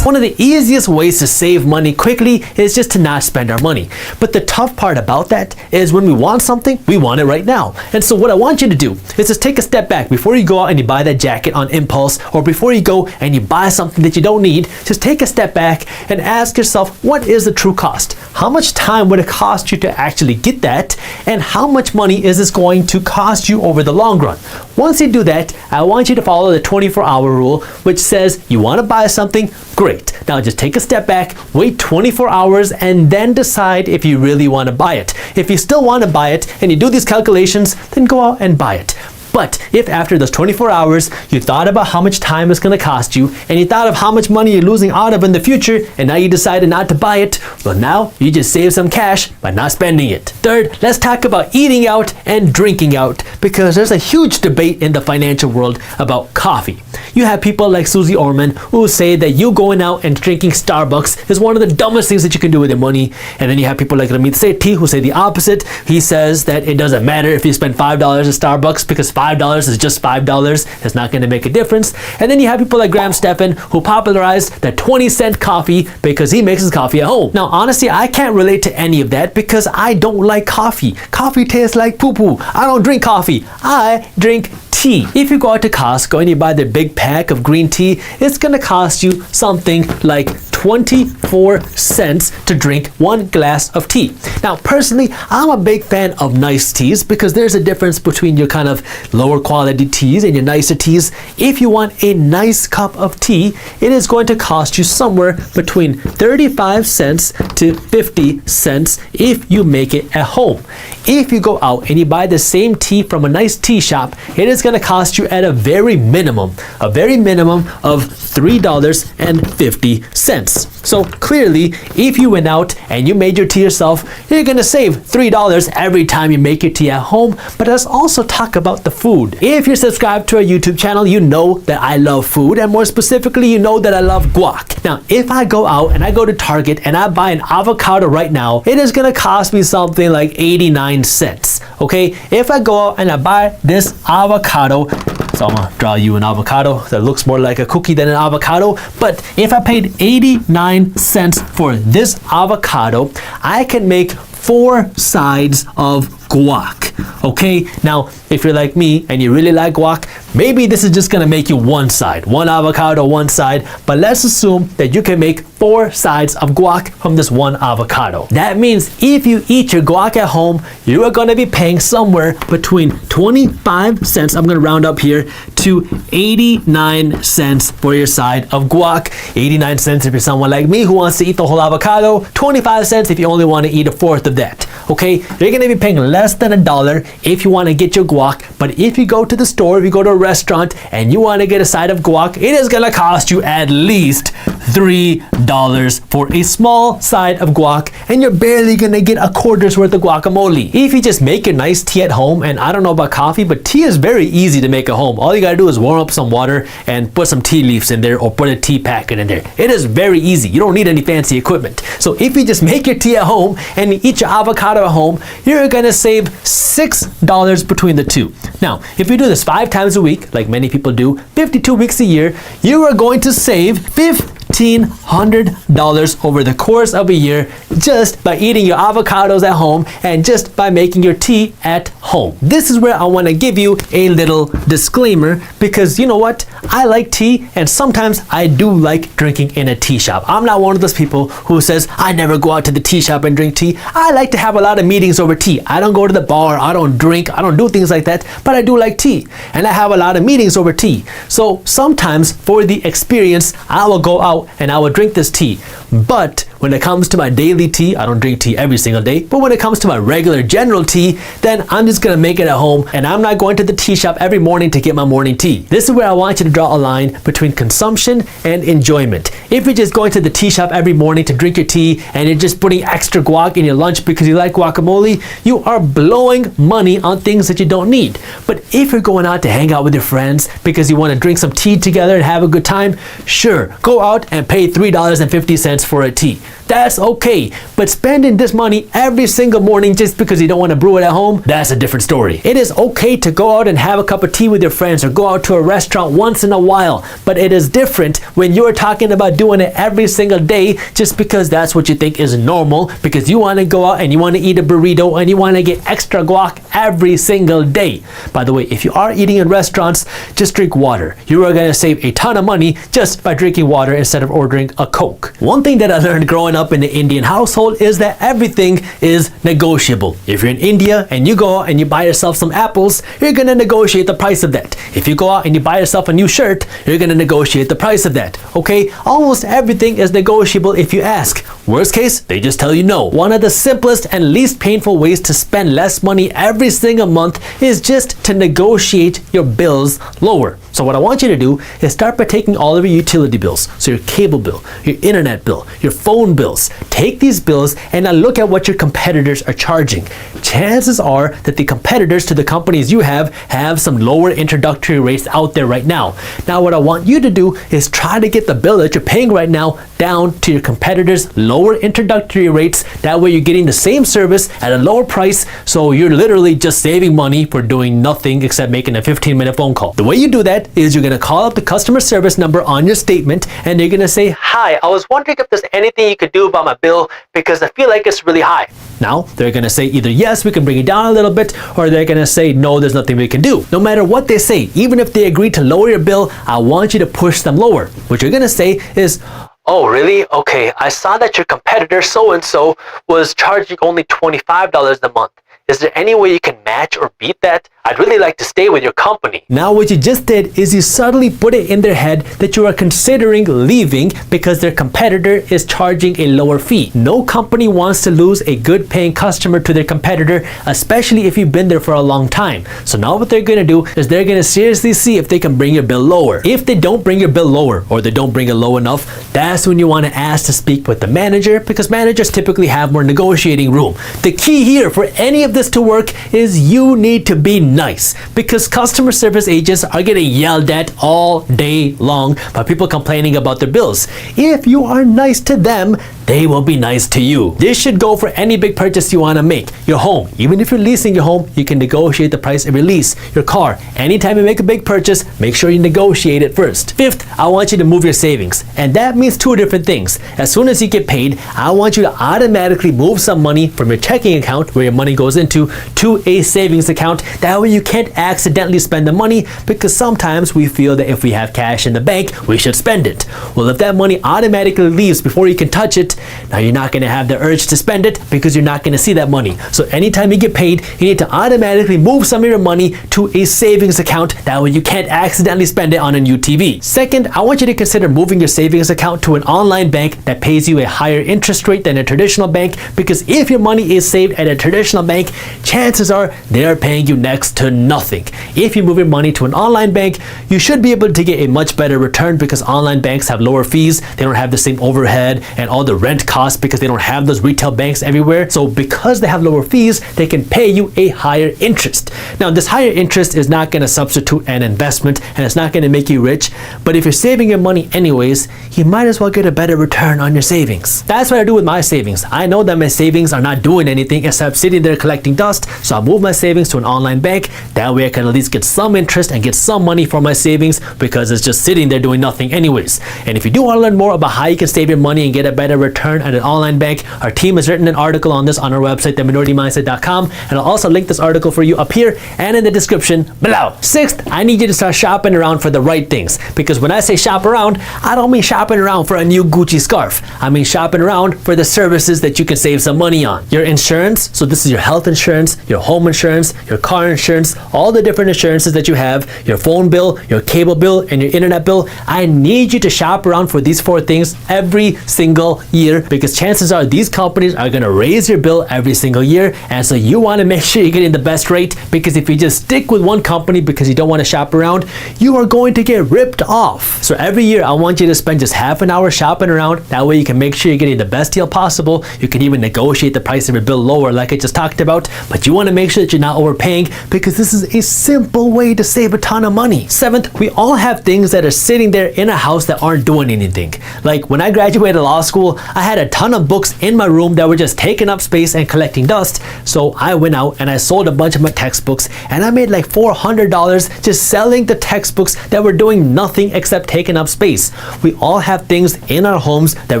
One of the easiest ways to save money quickly is just to not spend our money. But the tough part about that is, when we want something, we want it right now. And so what I want you to do is just take a step back before you go out and you buy that jacket on impulse, or before you go and you buy something that you don't need. Just take a step back and ask yourself, what is the true cost? How much time would it cost you to actually get that? And how much money is this going to cost you over the long run? Once you do that, I want you to follow the 24-hour rule, which says you want to buy something, great. Now just take a step back, wait 24 hours, and then decide if you really want to buy it. If you still want to buy it and you do these calculations, then go out and buy it. But if after those 24 hours, you thought about how much time it's going to cost you, and you thought of how much money you're losing out of in the future, and now you decided not to buy it, well, now you just save some cash by not spending it. Third, let's talk about eating out and drinking out, because there's a huge debate in the financial world about coffee. You have people like Susie Orman who say that you going out and drinking Starbucks is one of the dumbest things that you can do with your money. And then you have people like Ramit Sethi who say the opposite. He says that it doesn't matter if you spend $5 at Starbucks, because $5 is just $5. It's not going to make a difference. And then you have people like Graham Stephan who popularized the 20-cent coffee because he makes his coffee at home. Now, honestly, I can't relate to any of that because I don't like coffee. Coffee tastes like poo-poo. I don't drink coffee. I drink tea. If you go out to Costco and you buy the big pack of green tea, it's going to cost you something like 24 cents to drink one glass of tea. Now, personally, I'm a big fan of nice teas because there's a difference between your kind of lower quality teas and your nicer teas. If you want a nice cup of tea, it is going to cost you somewhere between 35 cents to 50 cents if you make it at home. If you go out and you buy the same tea from a nice tea shop, it is going to cost you at a very minimum of $3.50. So clearly, if you went out and you made your tea yourself, you're going to save $3 every time you make your tea at home. But let's also talk about the food. If you're subscribed to our YouTube channel, you know that I love food, and more specifically, you know that I love guac. Now, if I go out and I go to Target and I buy an avocado right now, it is going to cost me something like 89 cents. Okay, if I go out and I buy this avocado, so I'm gonna draw you an avocado that looks more like a cookie than an avocado, but if I paid 89 cents for this avocado, I can make 4 sides of guac. Okay, now if you're like me and you really like guac, maybe this is just gonna make you one side, one avocado, one side, but let's assume that you can make 4 sides of guac from this one avocado. That means if you eat your guac at home, you are gonna be paying somewhere between 25 cents, I'm gonna round up here, to 89 cents for your side of guac. 89 cents if you're someone like me who wants to eat the whole avocado, 25 cents if you only want to eat a fourth of that. Okay, you're gonna be paying less than $1 if you want to get your guac, but if you go to the store, if you go to a restaurant and you want to get a side of guac, it is gonna cost you at least $3 for a small side of guac, and you're barely gonna get a quarter's worth of guacamole. If you just make your nice tea at home, and I don't know about coffee, but tea is very easy to make at home. All you gotta do is warm up some water and put some tea leaves in there or put a tea packet in there. It is very easy. You don't need any fancy equipment. So if you just make your tea at home and you eat your avocado at home, you're gonna save $6 between the two. Now, if you do this 5 times a week, like many people do, 52 weeks a year, you are going to save $1,500 over the course of a year just by eating your avocados at home and just by making your tea at home. This is where I want to give you a little disclaimer, because you know what? I like tea, and sometimes I do like drinking in a tea shop. I'm not one of those people who says I never go out to the tea shop and drink tea. I like to have a lot of meetings over tea. I don't go to the bar, I don't drink, I don't do things like that, but I do like tea, and I have a lot of meetings over tea. So sometimes for the experience, I will go out and I will drink this tea. But when it comes to my daily tea, I don't drink tea every single day, but when it comes to my regular general tea, then I'm just gonna make it at home, and I'm not going to the tea shop every morning to get my morning tea. This is where I want you to draw a line between consumption and enjoyment. If you're just going to the tea shop every morning to drink your tea and you're just putting extra guac in your lunch because you like guacamole, you are blowing money on things that you don't need. But if you're going out to hang out with your friends because you want to drink some tea together and have a good time, sure, go out and pay $3.50 for a tea. That's okay, but spending this money every single morning just because you don't want to brew it at home, that's a different story. It is okay to go out and have a cup of tea with your friends or go out to a restaurant once in a while, but it is different when you're talking about doing it every single day just because that's what you think is normal, because you want to go out and you want to eat a burrito and you want to get extra guac every single day. By the way, if you are eating in restaurants, just drink water. You are going to save a ton of money just by drinking water instead of ordering a Coke. One thing that I learned growing up in the Indian household is that everything is negotiable. If you're in India and you go out and you buy yourself some apples, you're going to negotiate the price of that. If you go out and you buy yourself a new shirt, you're going to negotiate the price of that. Okay? Almost everything is negotiable if you ask. Worst case, they just tell you no. One of the simplest and least painful ways to spend less money every single month is just to negotiate your bills lower. So what I want you to do is start by taking all of your utility bills. So your cable bill, your internet bill, your phone bills. Take these bills and now look at what your competitors are charging. Chances are that the competitors to the companies you have some lower introductory rates out there right now. Now what I want you to do is try to get the bill that you're paying right now down to your competitors' lower introductory rates. That way you're getting the same service at a lower price, so you're literally just saving money for doing nothing except making a 15-minute phone call. The way you do that is you're going to call up the customer service number on your statement and you're going to say, "Hi, I was wondering if there's anything you could do about my bill because I feel like it's really high." Now, they're going to say either yes, we can bring it down a little bit, or they're going to say no, there's nothing we can do. No matter what they say, even if they agree to lower your bill, I want you to push them lower. What you're going to say is, "Oh, really? Okay, I saw that your competitor so-and-so was charging only $25 a month. Is there any way you can match or beat that? I'd really like to stay with your company." Now what you just did is you subtly put it in their head that you are considering leaving because their competitor is charging a lower fee. No company wants to lose a good paying customer to their competitor, especially if you've been there for a long time. So now what they're going to do is they're going to seriously see if they can bring your bill lower. If they don't bring your bill lower, or they don't bring it low enough, that's when you want to ask to speak with the manager, because managers typically have more negotiating room. The key here for any of this to work is you need to be nice, because customer service agents are getting yelled at all day long by people complaining about their bills. If you are nice to them, they will be nice to you. This should go for any big purchase you want to make. Your home, even if you're leasing your home, you can negotiate the price of your lease. Your car, anytime you make a big purchase, make sure you negotiate it first. Fifth, I want you to move your savings, and that means 2 different things. As soon as you get paid, I want you to automatically move some money from your checking account where your money goes into to a savings account. That way you can't accidentally spend the money, because sometimes we feel that if we have cash in the bank, we should spend it. Well, if that money automatically leaves before you can touch it, now you're not going to have the urge to spend it because you're not going to see that money. So anytime you get paid, you need to automatically move some of your money to a savings account. That way you can't accidentally spend it on a new TV. Second, I want you to consider moving your savings account to an online bank that pays you a higher interest rate than a traditional bank, because if your money is saved at a traditional bank, chances are they're paying you next to nothing. If you move your money to an online bank, you should be able to get a much better return, because online banks have lower fees. They don't have the same overhead and all the rent costs because they don't have those retail banks everywhere. So because they have lower fees, they can pay you a higher interest. Now, this higher interest is not going to substitute an investment, and it's not going to make you rich. But if you're saving your money anyways, you might as well get a better return on your savings. That's what I do with my savings. I know that my savings are not doing anything except sitting there collecting dust. So I move my savings to an online bank. That way I can at least get some interest and get some money for my savings, because it's just sitting there doing nothing anyways. And if you do want to learn more about how you can save your money and get a better return at an online bank, our team has written an article on this on our website, theminority-mindset.com, and I'll also link this article for you up here and in the description below. Sixth, I need you to start shopping around for the right things, because when I say shop around, I don't mean shopping around for a new Gucci scarf. I mean shopping around for the services that you can save some money on. Your insurance, so this is your health insurance, your home insurance, your car insurance, all the different insurances that you have, your phone bill, your cable bill, and your internet bill. I need you to shop around for these 4 things every single year, because chances are these companies are going to raise your bill every single year. And so you want to make sure you're getting the best rate, because if you just stick with one company because you don't want to shop around, you are going to get ripped off. So every year I want you to spend just half an hour shopping around. That way you can make sure you're getting the best deal possible. You can even negotiate the price of your bill lower like I just talked about, but you want to make sure that you're not overpaying, because this is a simple way to save a ton of money. Seventh, we all have things that are sitting there in a house that aren't doing anything. Like when I graduated law school, I had a ton of books in my room that were just taking up space and collecting dust. So I went out and I sold a bunch of my textbooks, and I made like $400 just selling the textbooks that were doing nothing except taking up space. We all have things in our homes that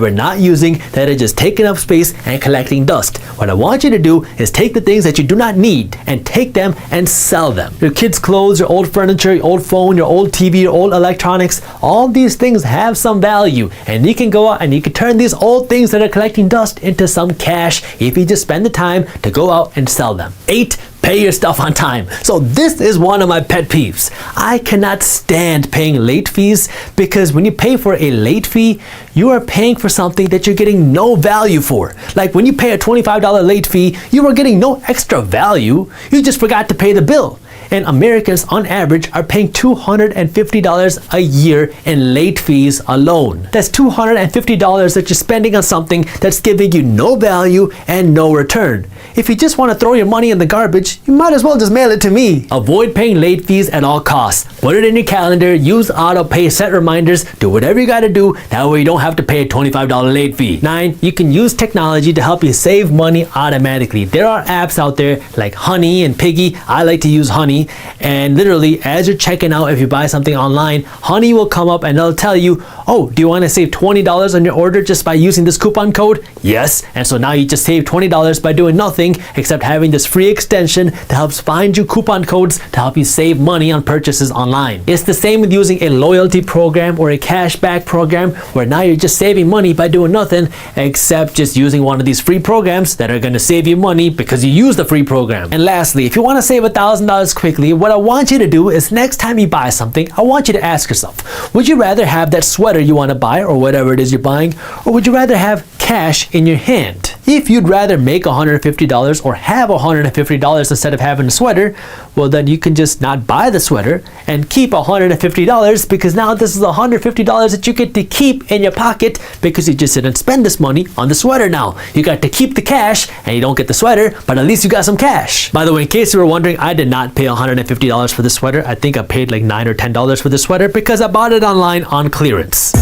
we're not using that are just taking up space and collecting dust. What I want you to do is take the things that you do not need and take them and sell them. Your kids' clothes, your old furniture, your old phone, your old TV, your old electronics, all these things have some value, and you can go out and you can turn these old things that are collecting dust into some cash if you just spend the time to go out and sell them. 8, pay your stuff on time. So this is one of my pet peeves. I cannot stand paying late fees, because when you pay for a late fee, you are paying for something that you're getting no value for. Like when you pay a $25 late fee, you are getting no extra value. You just forgot to pay the bill. And Americans on average are paying $250 a year in late fees alone. That's $250 that you're spending on something that's giving you no value and no return. If you just want to throw your money in the garbage, you might as well just mail it to me. Avoid paying late fees at all costs. Put it in your calendar, use auto pay, set reminders, do whatever you gotta do. That way you don't have to pay a $25 late fee. 9, you can use technology to help you save money automatically. There are apps out there like Honey and Piggy. I like to use Honey, and literally as you're checking out, if you buy something online, Honey will come up and they'll tell you, oh, do you want to save $20 on your order just by using this coupon code? Yes. And so now you just save $20 by doing nothing except having this free extension that helps find you coupon codes to help you save money on purchases online. It's the same with using a loyalty program or a cashback program, where now you're just saving money by doing nothing except just using one of these free programs that are going to save you money because you use the free program. And lastly, if you want to save $1,000 quickly, what I want you to do is next time you buy something, I want you to ask yourself, would you rather have that sweater you want to buy or whatever it is you're buying, or would you rather have cash in your hand? If you'd rather make $150 or have $150 instead of having a sweater, well then you can just not buy the sweater and keep $150, because now this is $150 that you get to keep in your pocket because you just didn't spend this money on the sweater now. You got to keep the cash and you don't get the sweater, but at least you got some cash. By the way, in case you were wondering, I did not pay $150 for this sweater. I think I paid like $9 or $10 for this sweater because I bought it online on clearance.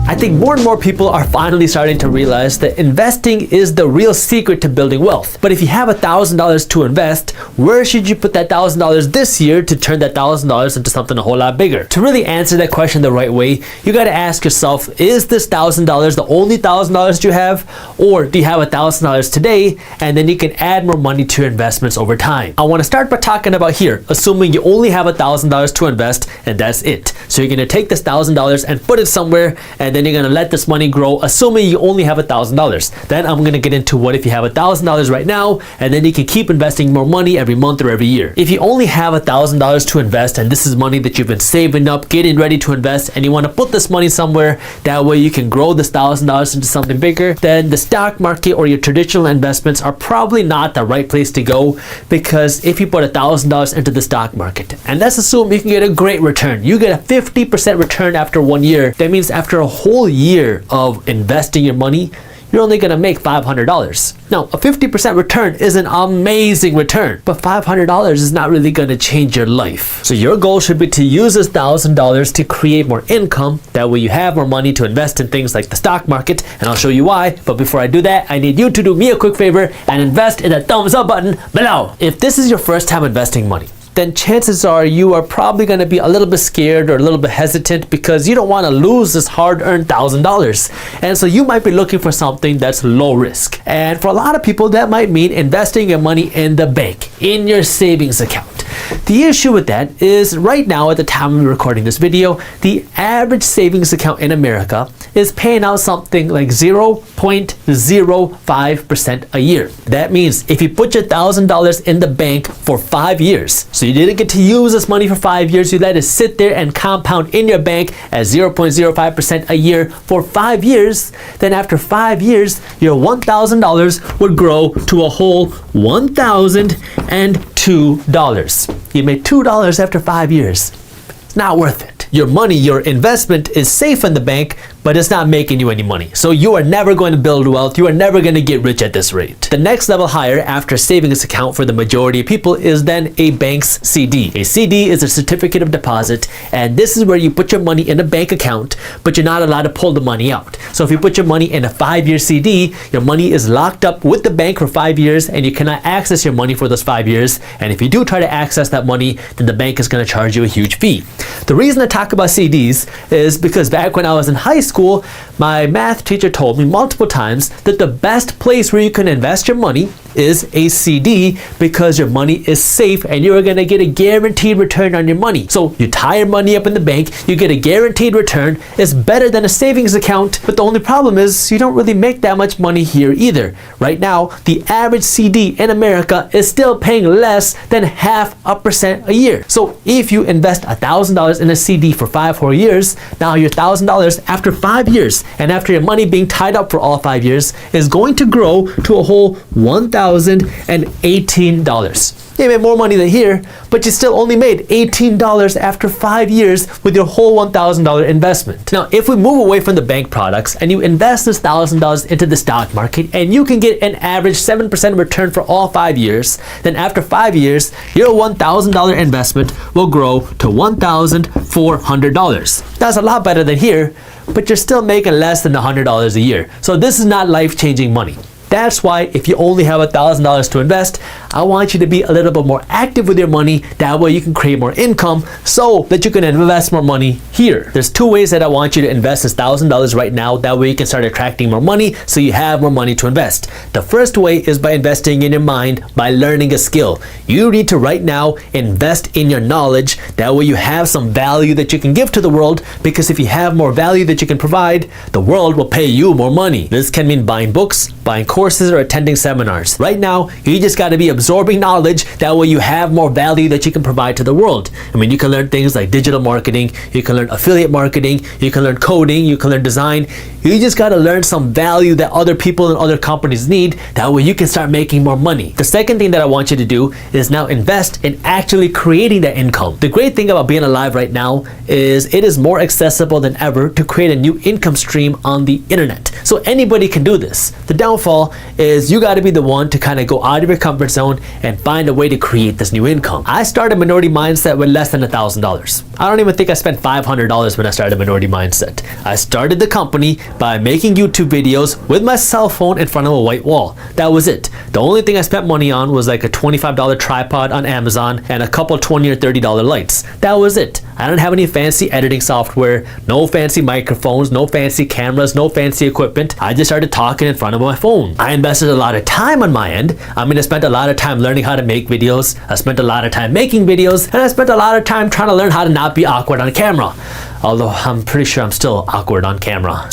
I think think more and more people are finally starting to realize that investing is the real secret to building wealth. But if you have $1,000 to invest, where should you put that $1,000 this year to turn that $1,000 into something a whole lot bigger? To really answer that question the right way, you got to ask yourself, is this $1,000 the only $1,000 you have? Or do you have $1,000 today and then you can add more money to your investments over time? I want to start by talking about here, assuming you only have $1,000 to invest and that's it. So you're going to take this $1,000 and put it somewhere, and then you're going to let this money grow, assuming you only have $1,000. Then I'm going to get into what if you have $1,000 right now, and then you can keep investing more money every month or every year. If you only have $1,000 to invest, and this is money that you've been saving up, getting ready to invest, and you want to put this money somewhere, that way you can grow this $1,000 into something bigger, then the stock market or your traditional investments are probably not the right place to go, because if you put $1,000 into the stock market, and let's assume you can get a great return, you get a 50% return after 1 year, that means after a whole year of investing your money, you're only going to make $500. Now, a 50% return is an amazing return, but $500 is not really going to change your life. So your goal should be to use this $1,000 to create more income. That way you have more money to invest in things like the stock market, and I'll show you why. But before I do that, I need you to do me a quick favor and invest in the thumbs up button below. If this is your first time investing money, then chances are you are probably going to be a little bit scared or a little bit hesitant because you don't want to lose this hard-earned $1,000. And so you might be looking for something that's low risk. And for a lot of people, that might mean investing your money in the bank, in your savings account. The issue with that is right now, at the time we're recording this video, the average savings account in America is paying out something like 0.05% a year. That means if you put your $1,000 in the bank for 5 years, so you didn't get to use this money for 5 years, you let it sit there and compound in your bank at 0.05% a year for 5 years, then after 5 years, your $1,000 would grow to a whole $1,002. You made $2 after 5 years. It's not worth it. Your money, your investment is safe in the bank, but it's not making you any money. So you are never going to build wealth. You are never going to get rich at this rate. The next level higher after savings account for the majority of people is then a bank's CD. A CD is a certificate of deposit, and this is where you put your money in a bank account, but you're not allowed to pull the money out. So if you put your money in a 5-year CD, your money is locked up with the bank for 5 years, and you cannot access your money for those 5 years. And if you do try to access that money, then the bank is going to charge you a huge fee. The reason I talk about CDs is because back when I was in high school, my math teacher told me multiple times that the best place where you can invest your money is a CD, because your money is safe and you're going to get a guaranteed return on your money. So you tie your money up in the bank, you get a guaranteed return. It's better than a savings account, but the only problem is you don't really make that much money here either. Right now, the average CD in America is still paying less than 0.5% a year. So if you invest $1,000 in a CD for 5 whole years, now your $1,000 after 5 years, and after your money being tied up for all 5 years, is going to grow to a whole $1,018. You made more money than here, but you still only made $18 after 5 years with your whole $1,000 investment. Now, if we move away from the bank products and you invest this $1,000 into the stock market and you can get an average 7% return for all 5 years, then after 5 years, your $1,000 investment will grow to $1,400. That's a lot better than here, but you're still making less than $100 a year. So this is not life-changing money. That's why if you only have $1,000 to invest, I want you to be a little bit more active with your money. That way you can create more income so that you can invest more money here. There's 2 ways that I want you to invest this $1,000 right now. That way you can start attracting more money so you have more money to invest. The first way is by investing in your mind, by learning a skill. You need to right now invest in your knowledge. That way you have some value that you can give to the world, because if you have more value that you can provide, the world will pay you more money. This can mean buying books, buying courses, or attending seminars. Right now, you just got to be absorbing knowledge. That way you have more value that you can provide to the world. I mean, you can learn things like digital marketing, you can learn affiliate marketing, you can learn coding, you can learn design. You just got to learn some value that other people and other companies need. That way you can start making more money. The second thing that I want you to do is now invest in actually creating that income. The great thing about being alive right now is it is more accessible than ever to create a new income stream on the internet. So anybody can do this. The downfall all is you got to be the one to kind of go out of your comfort zone and find a way to create this new income. I started Minority Mindset with less than $1,000. I don't even think I spent $500 when I started Minority Mindset. I started the company by making YouTube videos with my cell phone in front of a white wall. That was it. The only thing I spent money on was like a $25 tripod on Amazon and a couple $20 or $30 lights. That was it. I don't have any fancy editing software, no fancy microphones, no fancy cameras, no fancy equipment. I just started talking in front of my phone. I invested a lot of time on my end. I spent a lot of time learning how to make videos. I spent a lot of time making videos, and I spent a lot of time trying to learn how to not be awkward on camera. Although I'm pretty sure I'm still awkward on camera.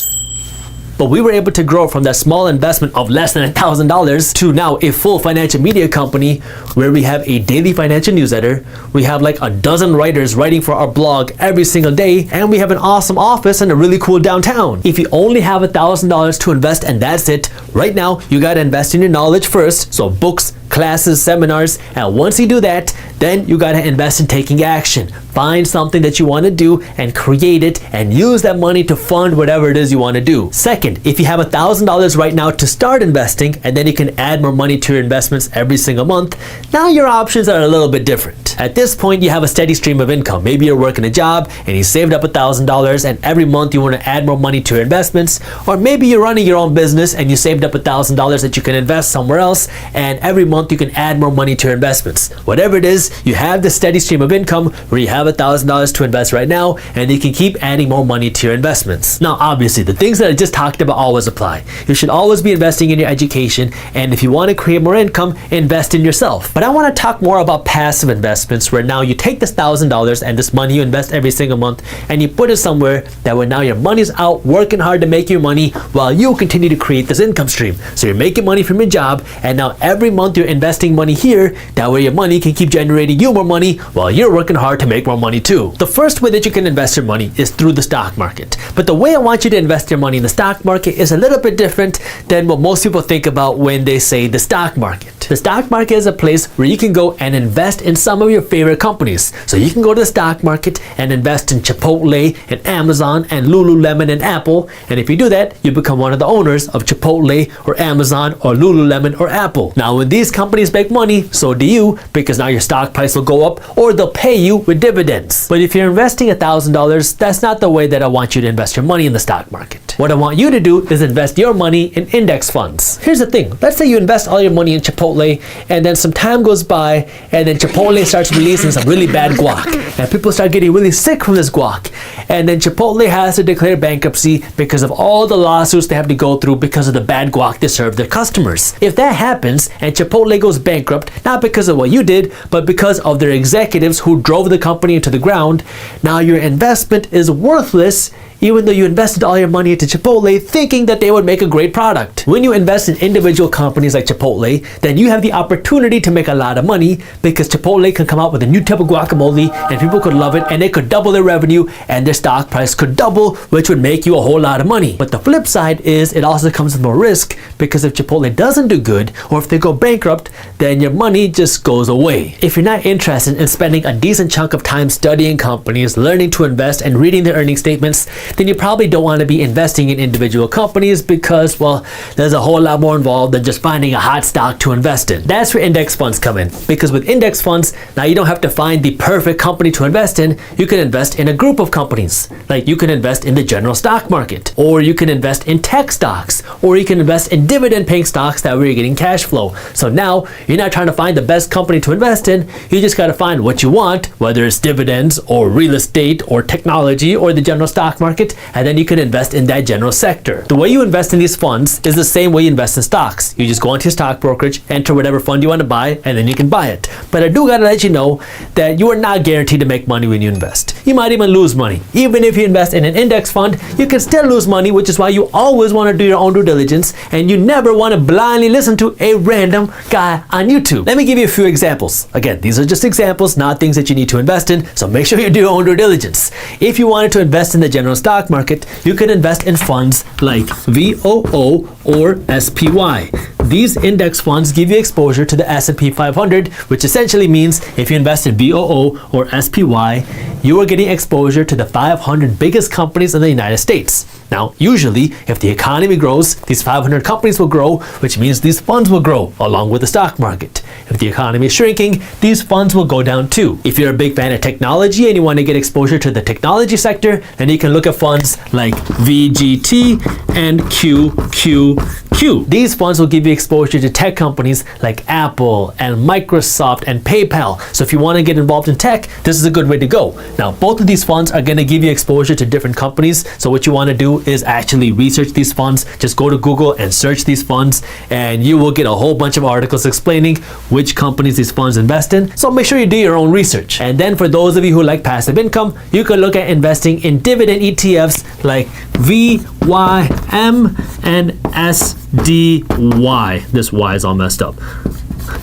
But we were able to grow from that small investment of less than $1,000 to now a full financial media company where we have a daily financial newsletter. We have like a dozen writers writing for our blog every single day, and we have an awesome office and a really cool downtown. If you only have $1,000 to invest and that's it, right now you got to invest in your knowledge first. So books, classes, seminars, and once you do that, then you got to invest in taking action. Find something that you want to do and create it and use that money to fund whatever it is you want to do. Second, if you have $1,000 right now to start investing and then you can add more money to your investments every single month, now your options are a little bit different. At this point, you have a steady stream of income. Maybe you're working a job and you saved up $1,000 and every month you want to add more money to your investments, or maybe you're running your own business and you saved up $1,000 that you can invest somewhere else, and every month you can add more money to your investments. Whatever it is, you have the steady stream of income where you have $1,000 to invest right now, and you can keep adding more money to your investments. Now, obviously, the things that I just talked about always apply. You should always be investing in your education, and if you want to create more income, invest in yourself. But I want to talk more about passive investments, where now you take this $1,000 and this money you invest every single month, and you put it somewhere that where now your money's out working hard to make your money while you continue to create this income stream. So you're making money from your job, and now every month you're investing money here, that way your money can keep generating you more money while you're working hard to make more money too. The first way that you can invest your money is through the stock market. But the way I want you to invest your money in the stock market is a little bit different than what most people think about when they say the stock market. The stock market is a place where you can go and invest in some of your favorite companies. So you can go to the stock market and invest in Chipotle and Amazon and Lululemon and Apple. And if you do that, you become one of the owners of Chipotle or Amazon or Lululemon or Apple. Now, when these companies make money, so do you, because now your stock price will go up or they'll pay you with dividends. But if you're investing $1,000, that's not the way that I want you to invest your money in the stock market. What I want you to do is invest your money in index funds. Here's the thing. Let's say you invest all your money in Chipotle, and then some time goes by, and then Chipotle starts releasing some really bad guac, and people start getting really sick from this guac, and then Chipotle has to declare bankruptcy because of all the lawsuits they have to go through because of the bad guac they serve their customers. If that happens and Chipotle goes bankrupt, not because of what you did, but because of their executives who drove the company into the ground, now your investment is worthless, even though you invested all your money into Chipotle thinking that they would make a great product. When you invest in individual companies like Chipotle, then you have the opportunity to make a lot of money because Chipotle can come out with a new type of guacamole and people could love it and they could double their revenue and their stock price could double, which would make you a whole lot of money. But the flip side is it also comes with more risk, because if Chipotle doesn't do good or if they go bankrupt, then your money just goes away. If you're not interested in spending a decent chunk of time studying companies, learning to invest, and reading their earnings statements, then you probably don't want to be investing in individual companies because, well, there's a whole lot more involved than just finding a hot stock to invest in. That's where index funds come in, because with index funds, now you don't have to find the perfect company to invest in. You can invest in a group of companies. Like you can invest in the general stock market, or you can invest in tech stocks, or you can invest in dividend paying stocks that where you're getting cash flow. So now you're not trying to find the best company to invest in. You just got to find what you want, whether it's dividends or real estate or technology or the general stock market, and then you can invest in that general sector. The way you invest in these funds is the same way you invest in stocks. You just go into your stock brokerage, enter whatever fund you want to buy, and then you can buy it. But I do gotta let you know that you are not guaranteed to make money when you invest. You might even lose money. Even if you invest in an index fund, you can still lose money, which is why you always want to do your own due diligence, and you never want to blindly listen to a random guy on YouTube. Let me give you a few examples. Again, these are just examples, not things that you need to invest in, so make sure you do your own due diligence. If you wanted to invest in the general stock stock market, you can invest in funds like VOO or SPY. These index funds give you exposure to the S&P 500, which essentially means if you invest in VOO or SPY, you are getting exposure to the 500 biggest companies in the United States. Now, usually, if the economy grows, these 500 companies will grow, which means these funds will grow along with the stock market. If the economy is shrinking, these funds will go down too. If you're a big fan of technology and you want to get exposure to the technology sector, then you can look at funds like VGT and QQQ. These funds will give you exposure to tech companies like Apple and Microsoft and PayPal. So if you want to get involved in tech, this is a good way to go. Now, both of these funds are going to give you exposure to different companies. So what you want to do is actually research these funds. Just go to Google and search these funds, and you will get a whole bunch of articles explaining which companies these funds invest in. So make sure you do your own research. And then for those of you who like passive income, you can look at investing in dividend ETFs like VYM and SDY. This Y is all messed up.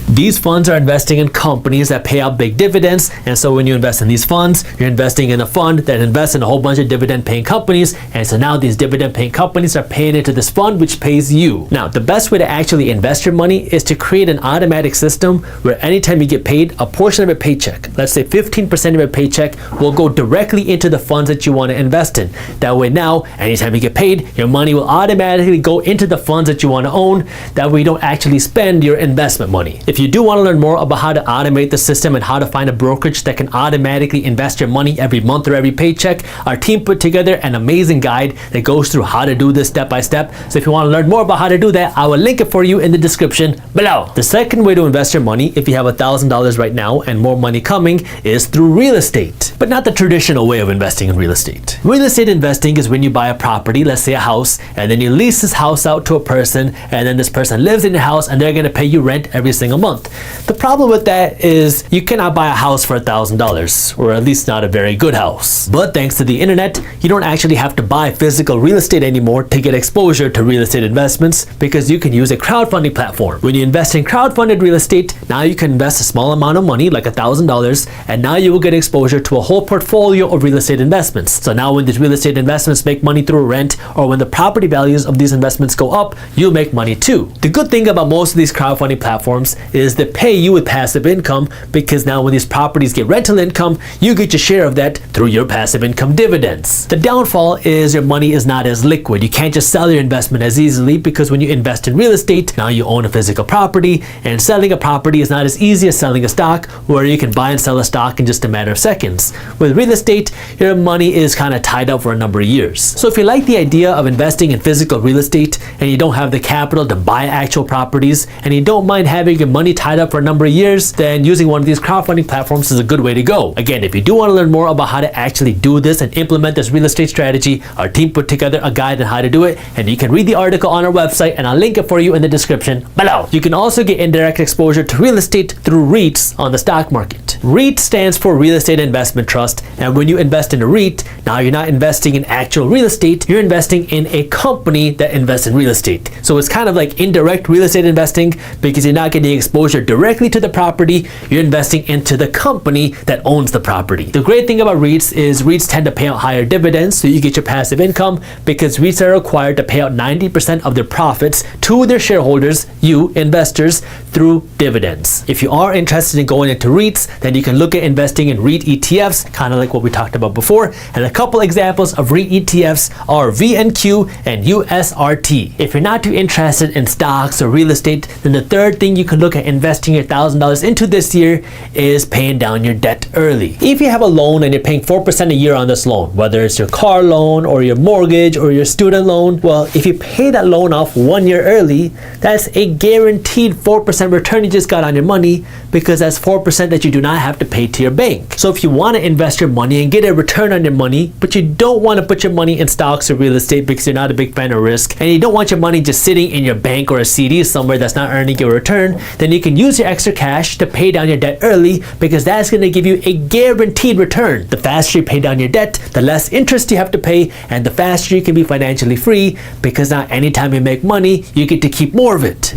These funds are investing in companies that pay out big dividends, and so when you invest in these funds, you're investing in a fund that invests in a whole bunch of dividend-paying companies, and so now these dividend-paying companies are paying into this fund, which pays you. Now, the best way to actually invest your money is to create an automatic system where anytime you get paid, a portion of your paycheck, let's say 15% of your paycheck, will go directly into the funds that you want to invest in. That way now, anytime you get paid, your money will automatically go into the funds that you want to own. That way you don't actually spend your investment money. If you do want to learn more about how to automate the system and how to find a brokerage that can automatically invest your money every month or every paycheck, our team put together an amazing guide that goes through how to do this step by step. So if you want to learn more about how to do that, I will link it for you in the description below. The second way to invest your money, if you have $1,000 right now and more money coming, is through real estate, but not the traditional way of investing in real estate. Real estate investing is when you buy a property, let's say a house, and then you lease this house out to a person, and then this person lives in your house and they're going to pay you rent every single month. The problem with that is you cannot buy a house for $1,000, or at least not a very good house. But thanks to the internet, you don't actually have to buy physical real estate anymore to get exposure to real estate investments, because you can use a crowdfunding platform. When you invest in crowdfunded real estate, now you can invest a small amount of money, like $1,000, and now you will get exposure to a whole portfolio of real estate investments. So now when these real estate investments make money through rent, or when the property values of these investments go up, you'll make money too. The good thing about most of these crowdfunding platforms is they pay you with passive income, because now when these properties get rental income, you get your share of that through your passive income dividends. The downfall is your money is not as liquid. You can't just sell your investment as easily, because when you invest in real estate, now you own a physical property, and selling a property is not as easy as selling a stock, where you can buy and sell a stock in just a matter of seconds. With real estate, your money is kind of tied up for a number of years. So if you like the idea of investing in physical real estate, and you don't have the capital to buy actual properties, and you don't mind having your money tied up for a number of years, then using one of these crowdfunding platforms is a good way to go. Again, if you do want to learn more about how to actually do this and implement this real estate strategy, our team put together a guide on how to do it, and you can read the article on our website, and I'll link it for you in the description below. You can also get indirect exposure to real estate through REITs on the stock market. REIT stands for Real Estate Investment Trust, and when you invest in a REIT, now you're not investing in actual real estate, you're investing in a company that invests in real estate. So it's kind of like indirect real estate investing, because you're not getting exposure directly to the property, you're investing into the company that owns the property. The great thing about REITs is REITs tend to pay out higher dividends, so you get your passive income, because REITs are required to pay out 90% of their profits to their shareholders, you investors, through dividends. If you are interested in going into REITs, then you can look at investing in REIT ETFs, kind of like what we talked about before, and a couple examples of REIT ETFs are VNQ and USRT. If you're not too interested in stocks or real estate, then the third thing you can look at investing your $1,000 into this year is paying down your debt early. If you have a loan and you're paying 4% a year on this loan, whether it's your car loan or your mortgage or your student loan, well, if you pay that loan off 1 year early, that's a guaranteed 4% return you just got on your money, because that's 4% that you do not have to pay to your bank. So if you want to invest your money and get a return on your money, but you don't want to put your money in stocks or real estate because you're not a big fan of risk, and you don't want your money just sitting in your bank or a CD somewhere that's not earning you a return, then you can use your extra cash to pay down your debt early, because that's going to give you a guaranteed return. The faster you pay down your debt, the less interest you have to pay, and the faster you can be financially free, because now anytime you make money, you get to keep more of it.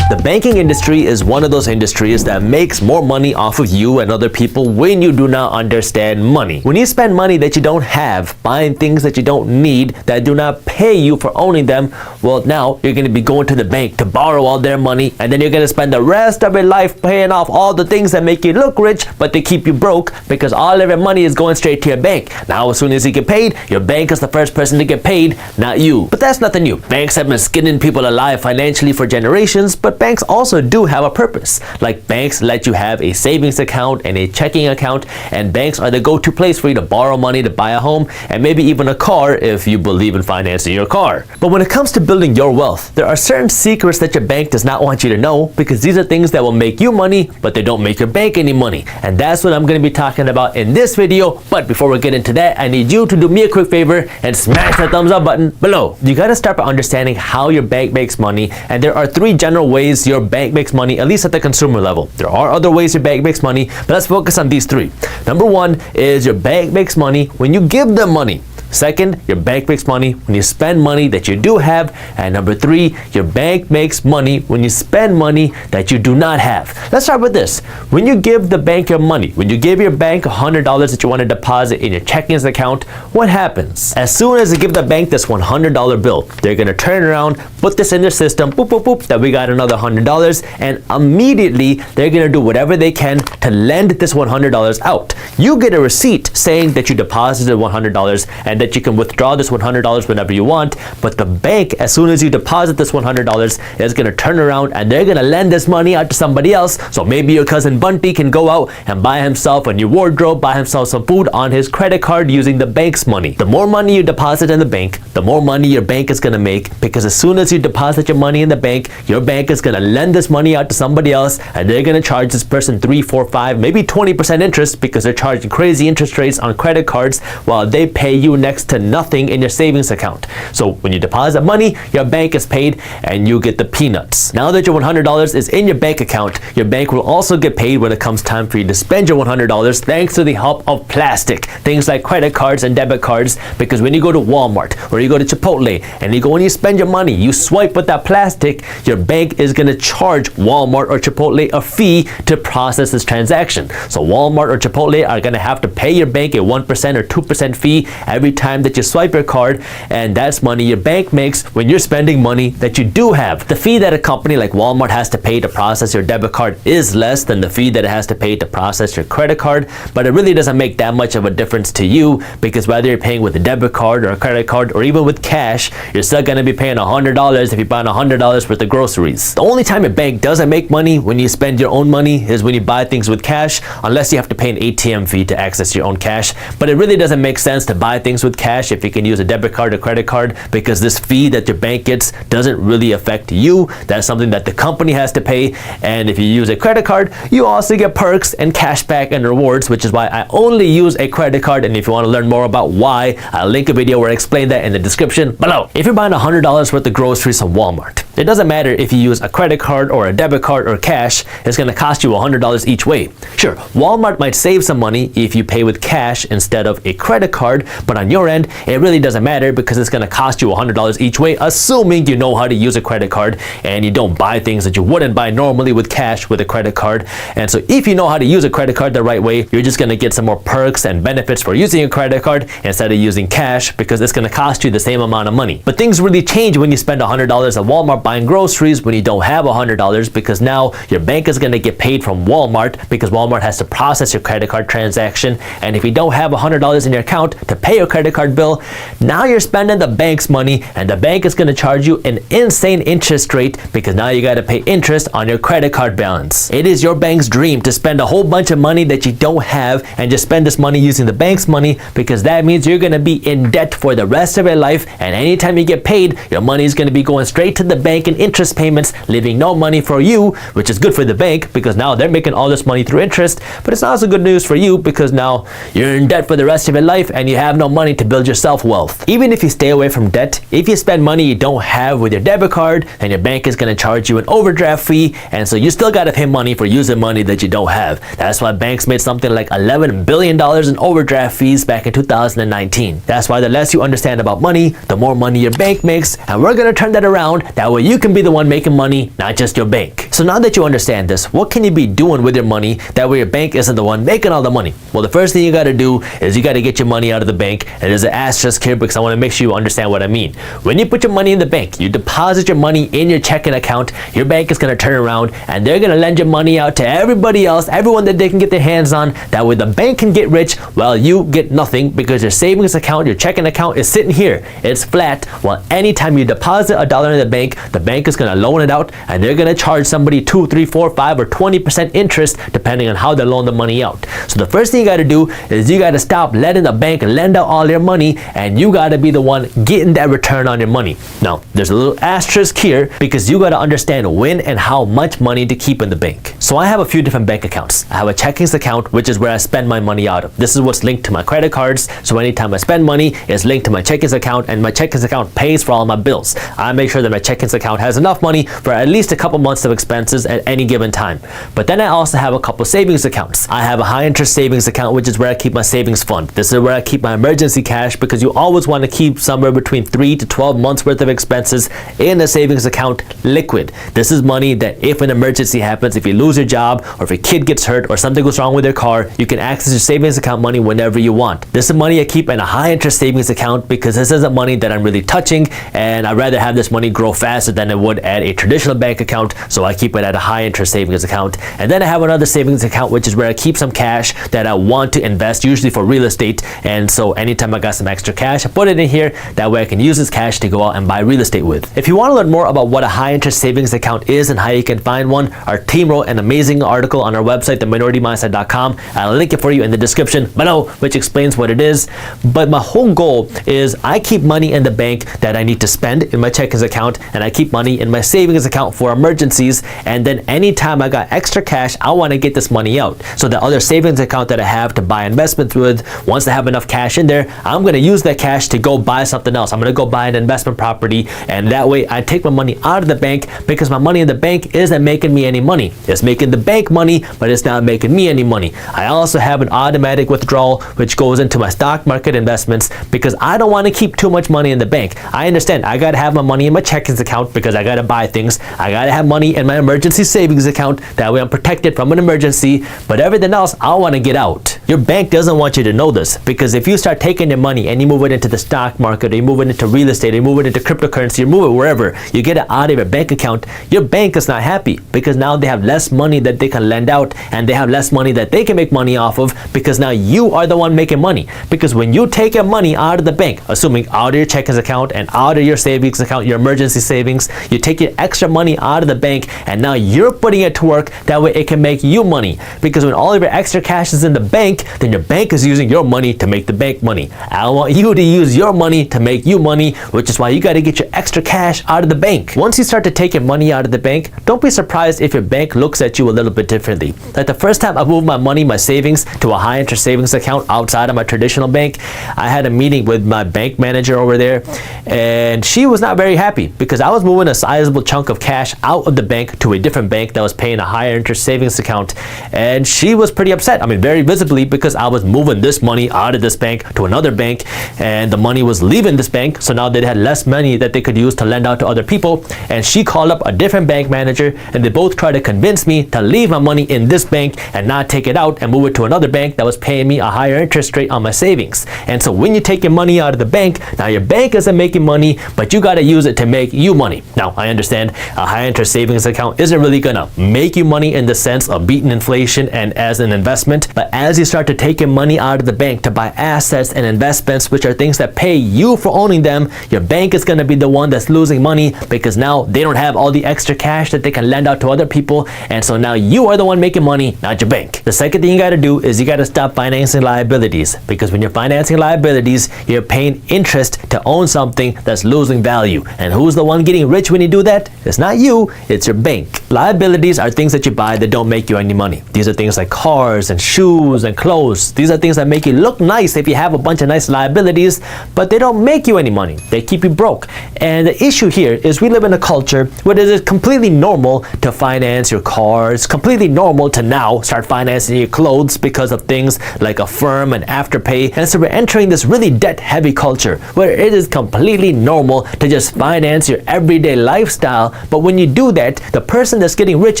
The banking industry is one of those industries that makes more money off of you and other people when you do not understand money. When you spend money that you don't have, buying things that you don't need, that do not pay you for owning them, well, now you're going to be going to the bank to borrow all their money, and then you're going to spend the rest of your life paying off all the things that make you look rich, but they keep you broke because all of your money is going straight to your bank. Now, as soon as you get paid, your bank is the first person to get paid, not you. But that's nothing new. Banks have been skinning people alive financially for generations, but banks also do have a purpose. Like, banks let you have a savings account and a checking account, and banks are the go-to place for you to borrow money to buy a home and maybe even a car if you believe in financing your car. But when it comes to building your wealth, there are certain secrets that your bank does not want you to know, because these are things that will make you money, but they don't make your bank any money. And that's what I'm going to be talking about in this video. But before we get into that, I need you to do me a quick favor and smash that thumbs up button below. You got to start by understanding how your bank makes money, and there are three general ways your bank makes money, at least at the consumer level. There are other ways your bank makes money, but let's focus on these three. Number one is your bank makes money when you give them money. Second, your bank makes money when you spend money that you do have. And number three, your bank makes money when you spend money that you do not have. Let's start with this. When you give the bank your money, when you give your bank $100 that you want to deposit in your checking account, what happens? As soon as you give the bank this $100 bill, they're going to turn around, put this in their system, boop, boop, boop, that we got another $100, and immediately they're going to do whatever they can to lend this $100 out. You get a receipt saying that you deposited $100 and that you can withdraw this $100 whenever you want, but the bank, as soon as you deposit this $100, is going to turn around and they're going to lend this money out to somebody else. So maybe your cousin Bunty can go out and buy himself a new wardrobe, buy himself some food on his credit card using the bank's money. The more money you deposit in the bank, the more money your bank is going to make, because as soon as you deposit your money in the bank, your bank is going to lend this money out to somebody else, and they're going to charge this person 3, 4, 5, maybe 20% interest, because they're charging crazy interest rates on credit cards while they pay you next to nothing in your savings account. So when you deposit money, your bank is paid and you get the peanuts. Now that your $100 is in your bank account, your bank will also get paid when it comes time for you to spend your $100, thanks to the help of plastic, things like credit cards and debit cards. Because when you go to Walmart or you go to Chipotle and you go and you spend your money, you swipe with that plastic, your bank is going to charge Walmart or Chipotle a fee to process this transaction. So Walmart or Chipotle are going to have to pay your bank a 1% or 2% fee every time that you swipe your card, and that's money your bank makes when you're spending money that you do have. The fee that a company like Walmart has to pay to process your debit card is less than the fee that it has to pay to process your credit card, but it really doesn't make that much of a difference to you, because whether you're paying with a debit card or a credit card or even with cash, you're still going to be paying $100 if you buy $100 worth of groceries. The only time your bank doesn't make money when you spend your own money is when you buy things with cash, unless you have to pay an ATM fee to access your own cash. But it really doesn't make sense to buy things with cash if you can use a debit card or credit card, because this fee that your bank gets doesn't really affect you. That's something that the company has to pay. And if you use a credit card, you also get perks and cash back and rewards, which is why I only use a credit card. And if you want to learn more about why, I'll link a video where I explain that in the description below. If you're buying $100 worth of groceries from Walmart, it doesn't matter if you use a credit card or a debit card or cash, it's going to cost you $100 each way. Sure, Walmart might save some money if you pay with cash instead of a credit card, but on your end, it really doesn't matter, because it's going to cost you $100 each way, assuming you know how to use a credit card and you don't buy things that you wouldn't buy normally with cash with a credit card. And so if you know how to use a credit card the right way, you're just going to get some more perks and benefits for using a credit card instead of using cash, because it's going to cost you the same amount of money. But things really change when you spend $100 at Walmart buying groceries when you don't have $100, because now your bank is going to get paid from Walmart, because Walmart has to process your credit card transaction. And if you don't have $100 in your account to pay your credit card bill, now you're spending the bank's money, and the bank is going to charge you an insane interest rate, because now you got to pay interest on your credit card balance. It is your bank's dream to spend a whole bunch of money that you don't have and just spend this money using the bank's money, because that means you're going to be in debt for the rest of your life, and anytime you get paid, your money is going to be going straight to the bank in interest payments, leaving no money for you, which is good for the bank because now they're making all this money through interest. But it's not so good news for you, because now you're in debt for the rest of your life and you have no money to build yourself wealth. Even if you stay away from debt, if you spend money you don't have with your debit card, then your bank is going to charge you an overdraft fee, and so you still got to pay money for using money that you don't have. That's why banks made something like $11 billion in overdraft fees back in 2019. That's why the less you understand about money, the more money your bank makes, and we're going to turn that around. That way you can be the one making money, not just your bank. So now that you understand this, what can you be doing with your money that way your bank isn't the one making all the money? Well, the first thing you got to do is you got to get your money out of the bank. And there's an asterisk here because I want to make sure you understand what I mean. When you put your money in the bank, you deposit your money in your checking account, your bank is going to turn around and they're going to lend your money out to everybody else, everyone that they can get their hands on. That way the bank can get rich while you get nothing, because your savings account, your checking account is sitting here. It's flat. Well, anytime you deposit $1 in the bank is going to loan it out and they're going to charge somebody 2, 3, 4, 5, or 20% interest depending on how they loan the money out. So the first thing you got to do is you got to stop letting the bank lend out all your money, and you got to be the one getting that return on your money. Now, there's a little asterisk here because you got to understand when and how much money to keep in the bank. So I have a few different bank accounts. I have a checkings account, which is where I spend my money out of. This is what's linked to my credit cards. So anytime I spend money, it's linked to my checkings account, and my checkings account pays for all my bills. I make sure that my checkings account has enough money for at least a couple months of expenses at any given time. But then I also have a couple savings accounts. I have a high interest savings account, which is where I keep my savings fund. This is where I keep my emergency cash, because you always want to keep somewhere between 3 to 12 months worth of expenses in a savings account liquid. This is money that if an emergency happens, if you lose your job, or if your kid gets hurt, or something goes wrong with their car, you can access your savings account money whenever you want. This is money I keep in a high interest savings account because this isn't money that I'm really touching, and I'd rather have this money grow faster than it would at a traditional bank account, so I keep it at a high interest savings account. And then I have another savings account, which is where I keep some cash that I want to invest, usually for real estate. And so anytime I got some extra cash, I put it in here. That way I can use this cash to go out and buy real estate with. If you want to learn more about what a high interest savings account is and how you can find one, our team wrote an amazing article on our website, theminoritymindset.com. I'll link it for you in the description below, which explains what it is. But my whole goal is I keep money in the bank that I need to spend in my checkings account, and I keep money in my savings account for emergencies. And then anytime I got extra cash, I want to get this money out. So the other savings account that I have to buy investments with, once I have enough cash in there, I'm going to use that cash to go buy something else. I'm going to go buy an investment property, and that way I take my money out of the bank, because my money in the bank isn't making me any money. It's making the bank money, but it's not making me any money. I also have an automatic withdrawal which goes into my stock market investments, because I don't want to keep too much money in the bank. I understand I got to have my money in my checkings account because I got to buy things. I got to have money in my emergency savings account, that way I'm protected from an emergency, but everything else I want to get out. Your bank doesn't want you to know this, because if you start taking your money and you move it into the stock market, or you move it into real estate, or you move it into cryptocurrency, you move it wherever, you get it out of your bank account, your bank is not happy, because now they have less money that they can lend out, and they have less money that they can make money off of, because now you are the one making money. Because when you take your money out of the bank, assuming out of your checkings account and out of your savings account, your emergency savings, you take your extra money out of the bank, and now you're putting it to work. That way it can make you money, because when all of your extra cash is in the bank, then your bank is using your money to make the bank money. I want you to use your money to make you money, which is why you got to get your extra cash out of the bank. Once you start to take your money out of the bank, don't be surprised if your bank looks at you a little bit differently. Like the first time I moved my money, my savings, to a high interest savings account outside of my traditional bank, I had a meeting with my bank manager over there, and she was not very happy because I was moving a sizable chunk of cash out of the bank to a different bank that was paying a higher interest savings account, and she was pretty upset. I mean, very visibly, because I was moving this money out of this bank to another bank, and the money was leaving this bank, so now they had less money that they could use to lend out to other people. And she called up a different bank manager, and they both tried to convince me to leave my money in this bank and not take it out and move it to another bank that was paying me a higher interest rate on my savings. And so when you take your money out of the bank, now your bank isn't making money, but you got to use it to make you money. Now, I understand a high interest savings account isn't really gonna make you money in the sense of beating inflation and as an investment, but as you start to take your money out of the bank to buy assets and investments, which are things that pay you for owning them, your bank is going to be the one that's losing money, because now they don't have all the extra cash that they can lend out to other people, and so now you are the one making money, not your bank. The second thing you got to do is you got to stop financing liabilities, because when you're financing liabilities, you're paying interest to own something that's losing value. And who's the one getting rich when you do that? It's not you, it's your bank. Liabilities are things that you buy that don't make you any money. These are things like cars and shoes and clothes. These are things that make you look nice if you have a bunch of nice liabilities, but they don't make you any money. They keep you broke. And the issue here is we live in a culture where it is completely normal to finance your car. It's completely normal to now start financing your clothes because of things like Affirm and Afterpay. And so we're entering this really debt-heavy culture where it is completely normal to just finance your everyday everyday lifestyle. But when you do that, the person that's getting rich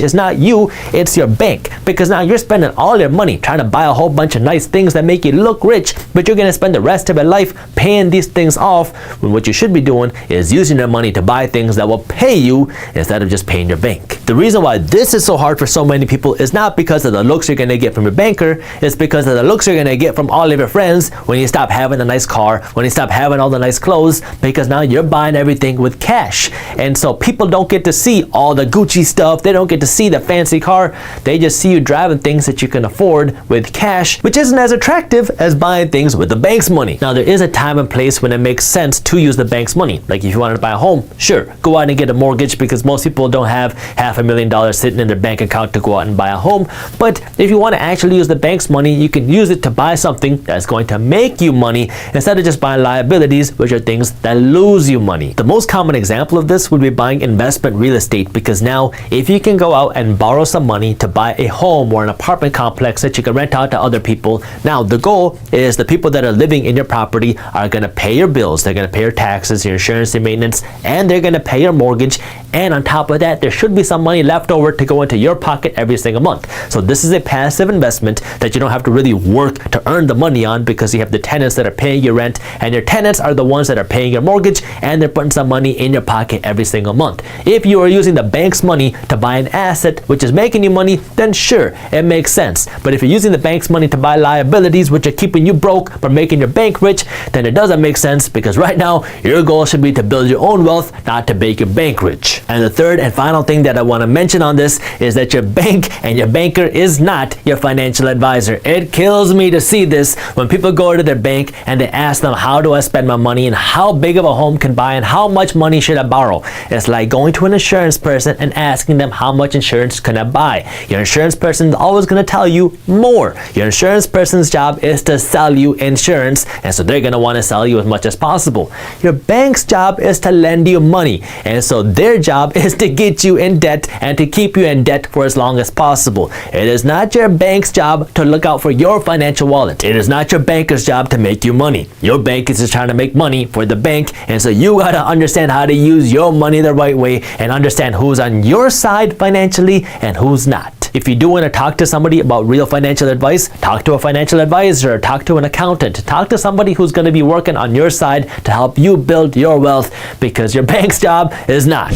is not you, it's your bank. Because now you're spending all your money trying to buy a whole bunch of nice things that make you look rich, but you're going to spend the rest of your life paying these things off, when what you should be doing is using your money to buy things that will pay you instead of just paying your bank. The reason why this is so hard for so many people is not because of the looks you're going to get from your banker, it's because of the looks you're going to get from all of your friends when you stop having the nice car, when you stop having all the nice clothes, because now you're buying everything with cash. And so people don't get to see all the Gucci stuff, they don't get to see the fancy car, they just see you driving things that you can afford with cash, which isn't as attractive as buying things with the bank's money. Now there is a time and place when it makes sense to use the bank's money. Like if you wanted to buy a home, sure, go out and get a mortgage, because most people don't have $500,000 sitting in their bank account to go out and buy a home. But if you want to actually use the bank's money, you can use it to buy something that's going to make you money instead of just buying liabilities, which are things that lose you money. The most common example of this would be buying investment real estate, because now if you can go out and borrow some money to buy a home or an apartment complex that you can rent out to other people, now the goal is the people that are living in your property are going to pay your bills, they're going to pay your taxes, your insurance, your maintenance, and they're going to pay your mortgage. And on top of that, there should be some money left over to go into your pocket every single month. So this is a passive investment that you don't have to really work to earn the money on, because you have the tenants that are paying your rent, and your tenants are the ones that are paying your mortgage, and they're putting some money in your pocket every single month. If you are using the bank's money to buy an asset which is making you money, then sure, it makes sense. But if you're using the bank's money to buy liabilities which are keeping you broke but making your bank rich, then it doesn't make sense, because right now your goal should be to build your own wealth, not to make your bank rich. And the third and final thing that I want to mention on this is that your bank and your banker is not your financial advisor. It kills me to see this when people go to their bank and they ask them, how do I spend my money, and how big of a home can buy, and how much money should I borrow? It's like going to an insurance person and asking them, how much insurance can I buy? Your insurance person is always going to tell you more. Your insurance person's job is to sell you insurance, and so they're going to want to sell you as much as possible. Your bank's job is to lend you money, and so their job is to get you in debt and to keep you in debt for as long as possible. It is not your bank's job to look out for your financial wallet. It is not your banker's job to make you money. Your bank is just trying to make money for the bank, and so you got to understand how to use your money the right way and understand who's on your side financially and who's not. If you do want to talk to somebody about real financial advice, talk to a financial advisor, talk to an accountant, talk to somebody who's going to be working on your side to help you build your wealth, because your bank's job is not.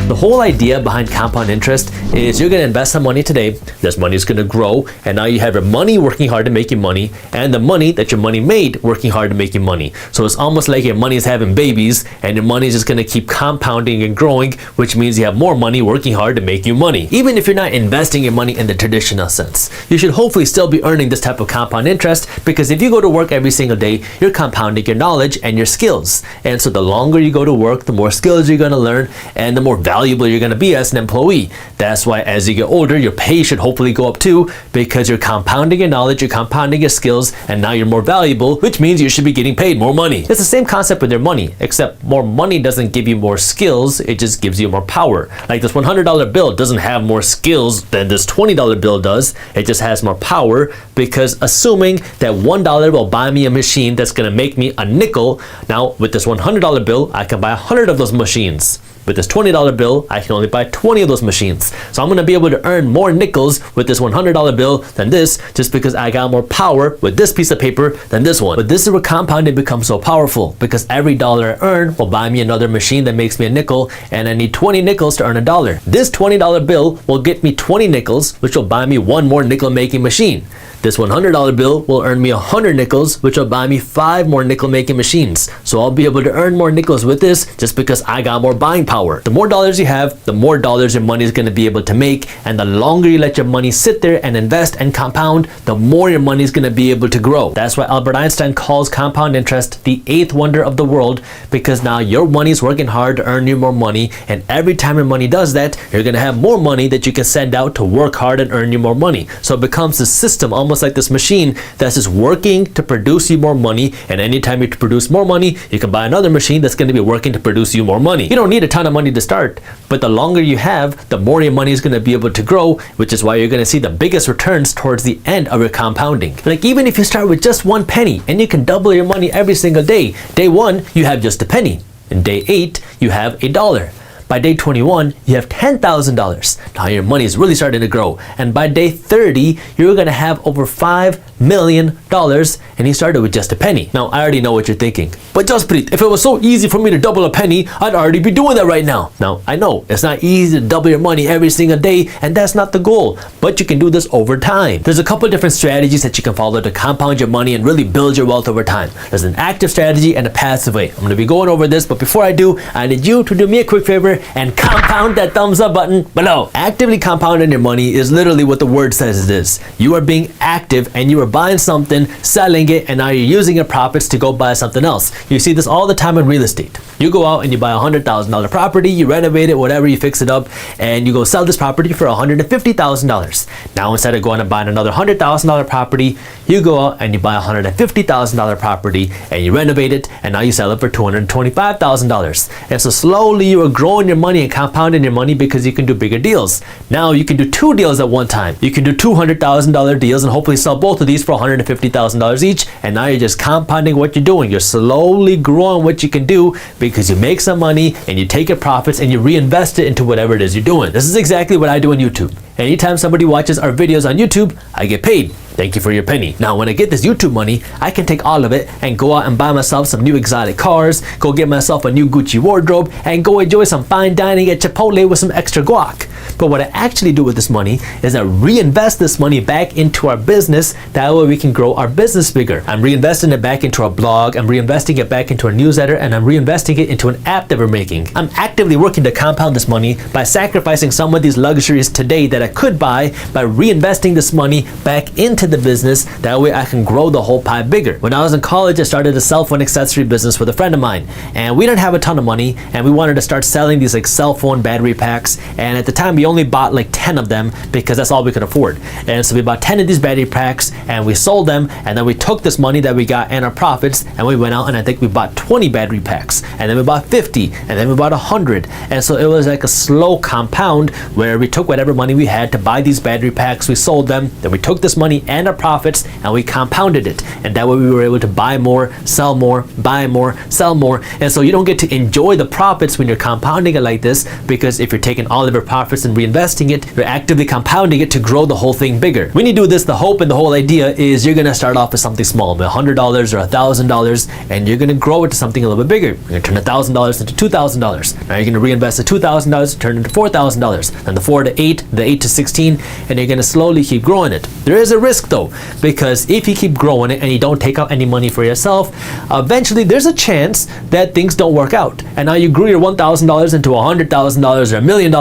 The whole idea behind compound interest is you're going to invest some money today, this money is going to grow, and now you have your money working hard to make you money, and the money that your money made working hard to make you money. So it's almost like your money is having babies, and your money is just going to keep compounding and growing, which means you have more money working hard to make you money. Even if you're not investing your money in the traditional sense, you should hopefully still be earning this type of compound interest, because if you go to work every single day, you're compounding your knowledge and your skills. And so the longer you go to work, the more skills you're going to learn, and the more valuable you're going to be as an employee. That's why as you get older, your pay should hopefully go up too, because you're compounding your knowledge, you're compounding your skills, and now you're more valuable, which means you should be getting paid more money. It's the same concept with your money, except more money doesn't give you more skills, it just gives you more power. Like this $100 bill doesn't have more skills than this $20 bill does, it just has more power, because assuming that $1 will buy me a machine that's going to make me a nickel, now with this $100 bill, I can buy 100 of those machines. With this $20 bill, I can only buy 20 of those machines. So I'm going to be able to earn more nickels with this $100 bill than this, just because I got more power with this piece of paper than this one. But this is where compounding becomes so powerful, because every dollar I earn will buy me another machine that makes me a nickel, and I need 20 nickels to earn $1. This $20 bill will get me 20 nickels, which will buy me one more nickel making machine. This $100 bill will earn me 100 nickels, which will buy me 5 more nickel making machines. So I'll be able to earn more nickels with this, just because I got more buying power. The more dollars you have, the more dollars your money is going to be able to make, and the longer you let your money sit there and invest and compound, the more your money is going to be able to grow. That's why Albert Einstein calls compound interest the 8th wonder of the world, because now your money is working hard to earn you more money, and every time your money does that, you're going to have more money that you can send out to work hard and earn you more money. So it becomes a system almost almost like this machine that's just working to produce you more money, and anytime you produce more money, you can buy another machine that's going to be working to produce you more money. You don't need a ton of money to start, but the longer you have, the more your money is going to be able to grow, which is why you're going to see the biggest returns towards the end of your compounding. Like even if you start with just 1 penny and you can double your money every single day. Day 1, you have just a penny. In day 8, you have $1. By day 21, you have $10,000. Now your money is really starting to grow. And by day 30, you're going to have over $5 million, and you started with just a penny. Now, I already know what you're thinking. But Jaspreet, if it was so easy for me to double a penny, I'd already be doing that right now. Now, I know it's not easy to double your money every single day, and that's not the goal. But you can do this over time. There's a couple different strategies that you can follow to compound your money and really build your wealth over time. There's an active strategy and a passive way. I'm going to be going over this, but before I do, I need you to do me a quick favor and compound that thumbs up button below. Actively compounding your money is literally what the word says it is. You are being active and you are buying something, selling it, and now you're using your profits to go buy something else. You see this all the time in real estate. You go out and you buy a $100,000 property, you renovate it, whatever, you fix it up, and you go sell this property for $150,000. Now instead of going and buying another $100,000 property, you go out and you buy a $150,000 property and you renovate it, and now you sell it for $225,000. And so slowly you are growing your money and compounding your money because you can do bigger deals. Now you can do 2 deals at one time. You can do $200,000 deals and hopefully sell both of these for $150,000 each, and now you're just compounding what you're doing. You're slowly growing what you can do because you make some money and you take your profits and you reinvest it into whatever it is you're doing. This is exactly what I do on YouTube. Anytime somebody watches our videos on YouTube, I get paid. Thank you for your penny. Now, when I get this YouTube money, I can take all of it and go out and buy myself some new exotic cars, go get myself a new Gucci wardrobe, and go enjoy some fine dining at Chipotle with some extra guac. But what I actually do with this money is I reinvest this money back into our business. That way we can grow our business bigger. I'm reinvesting it back into our blog, I'm reinvesting it back into our newsletter, and I'm reinvesting it into an app that we're making. I'm actively working to compound this money by sacrificing some of these luxuries today that I could buy by reinvesting this money back into the business. That way I can grow the whole pie bigger. When I was in college, I started a cell phone accessory business with a friend of mine, and we didn't have a ton of money, and we wanted to start selling these like cell phone battery packs, and at the time we only bought like 10 of them because that's all we could afford. And so we bought 10 of these battery packs and we sold them, and then we took this money that we got and our profits and we went out and I think we bought 20 battery packs, and then we bought 50, and then we bought 100. And so it was like a slow compound where we took whatever money we had to buy these battery packs, we sold them, then we took this money and our profits and we compounded it, and that way we were able to buy more, sell more, buy more, sell more. And so you don't get to enjoy the profits when you're compounding it like this, because if you're taking all of your profits and reinvesting it, you're actively compounding it to grow the whole thing bigger. When you do this, the hope and the whole idea is you're gonna start off with something small, $100 or $1,000, and you're gonna grow it to something a little bit bigger. You're gonna turn $1,000 into $2,000. Now you're gonna reinvest the $2,000, turn it into $4,000, then the 4 to 8, the 8 to 16, and you're gonna slowly keep growing it. There is a risk though, because if you keep growing it and you don't take out any money for yourself, eventually there's a chance that things don't work out. And now you grew your $1,000 into $100,000 or $1 million,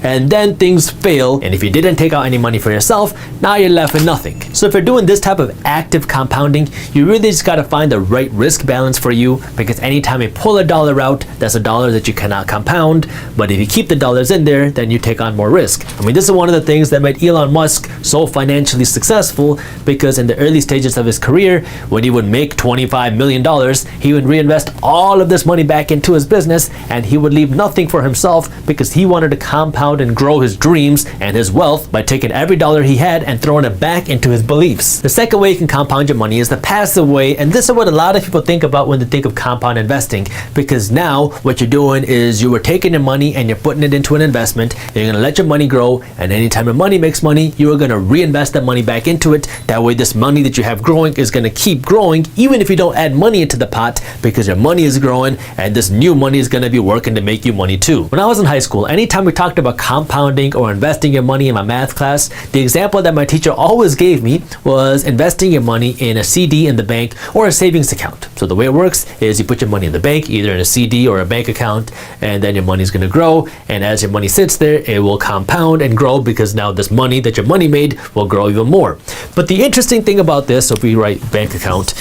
and then things fail, and if you didn't take out any money for yourself, now you're left with nothing. So if you're doing this type of active compounding, you really just gotta find the right risk balance for you, because anytime you pull a dollar out, that's a dollar that you cannot compound. But if you keep the dollars in there, then you take on more risk. I mean, this is one of the things that made Elon Musk so financially successful, because in the early stages of his career, when he would make $25 million, he would reinvest all of this money back into his business, and he would leave nothing for himself, because he wanted to compound and grow his dreams and his wealth by taking every dollar he had and throwing it back into his beliefs. The second way you can compound your money is the passive way, and this is what a lot of people think about when they think of compound investing, because now what you're doing is you are taking your money and you're putting it into an investment, and you're going to let your money grow, and anytime your money makes money, you are going to reinvest that money back into it. That way this money that you have growing is going to keep growing even if you don't add money into the pot, because your money is growing and this new money is going to be working to make you money too. When I was in high school, anytime we talked about compounding or investing your money in my math class, the example that my teacher always gave me was investing your money in a CD in the bank or a savings account. So the way it works is you put your money in the bank, either in a CD or a bank account, and then your money is going to grow, and as your money sits there, it will compound and grow, because now this money that your money made will grow even more. But the interesting thing about this, so if we write bank account,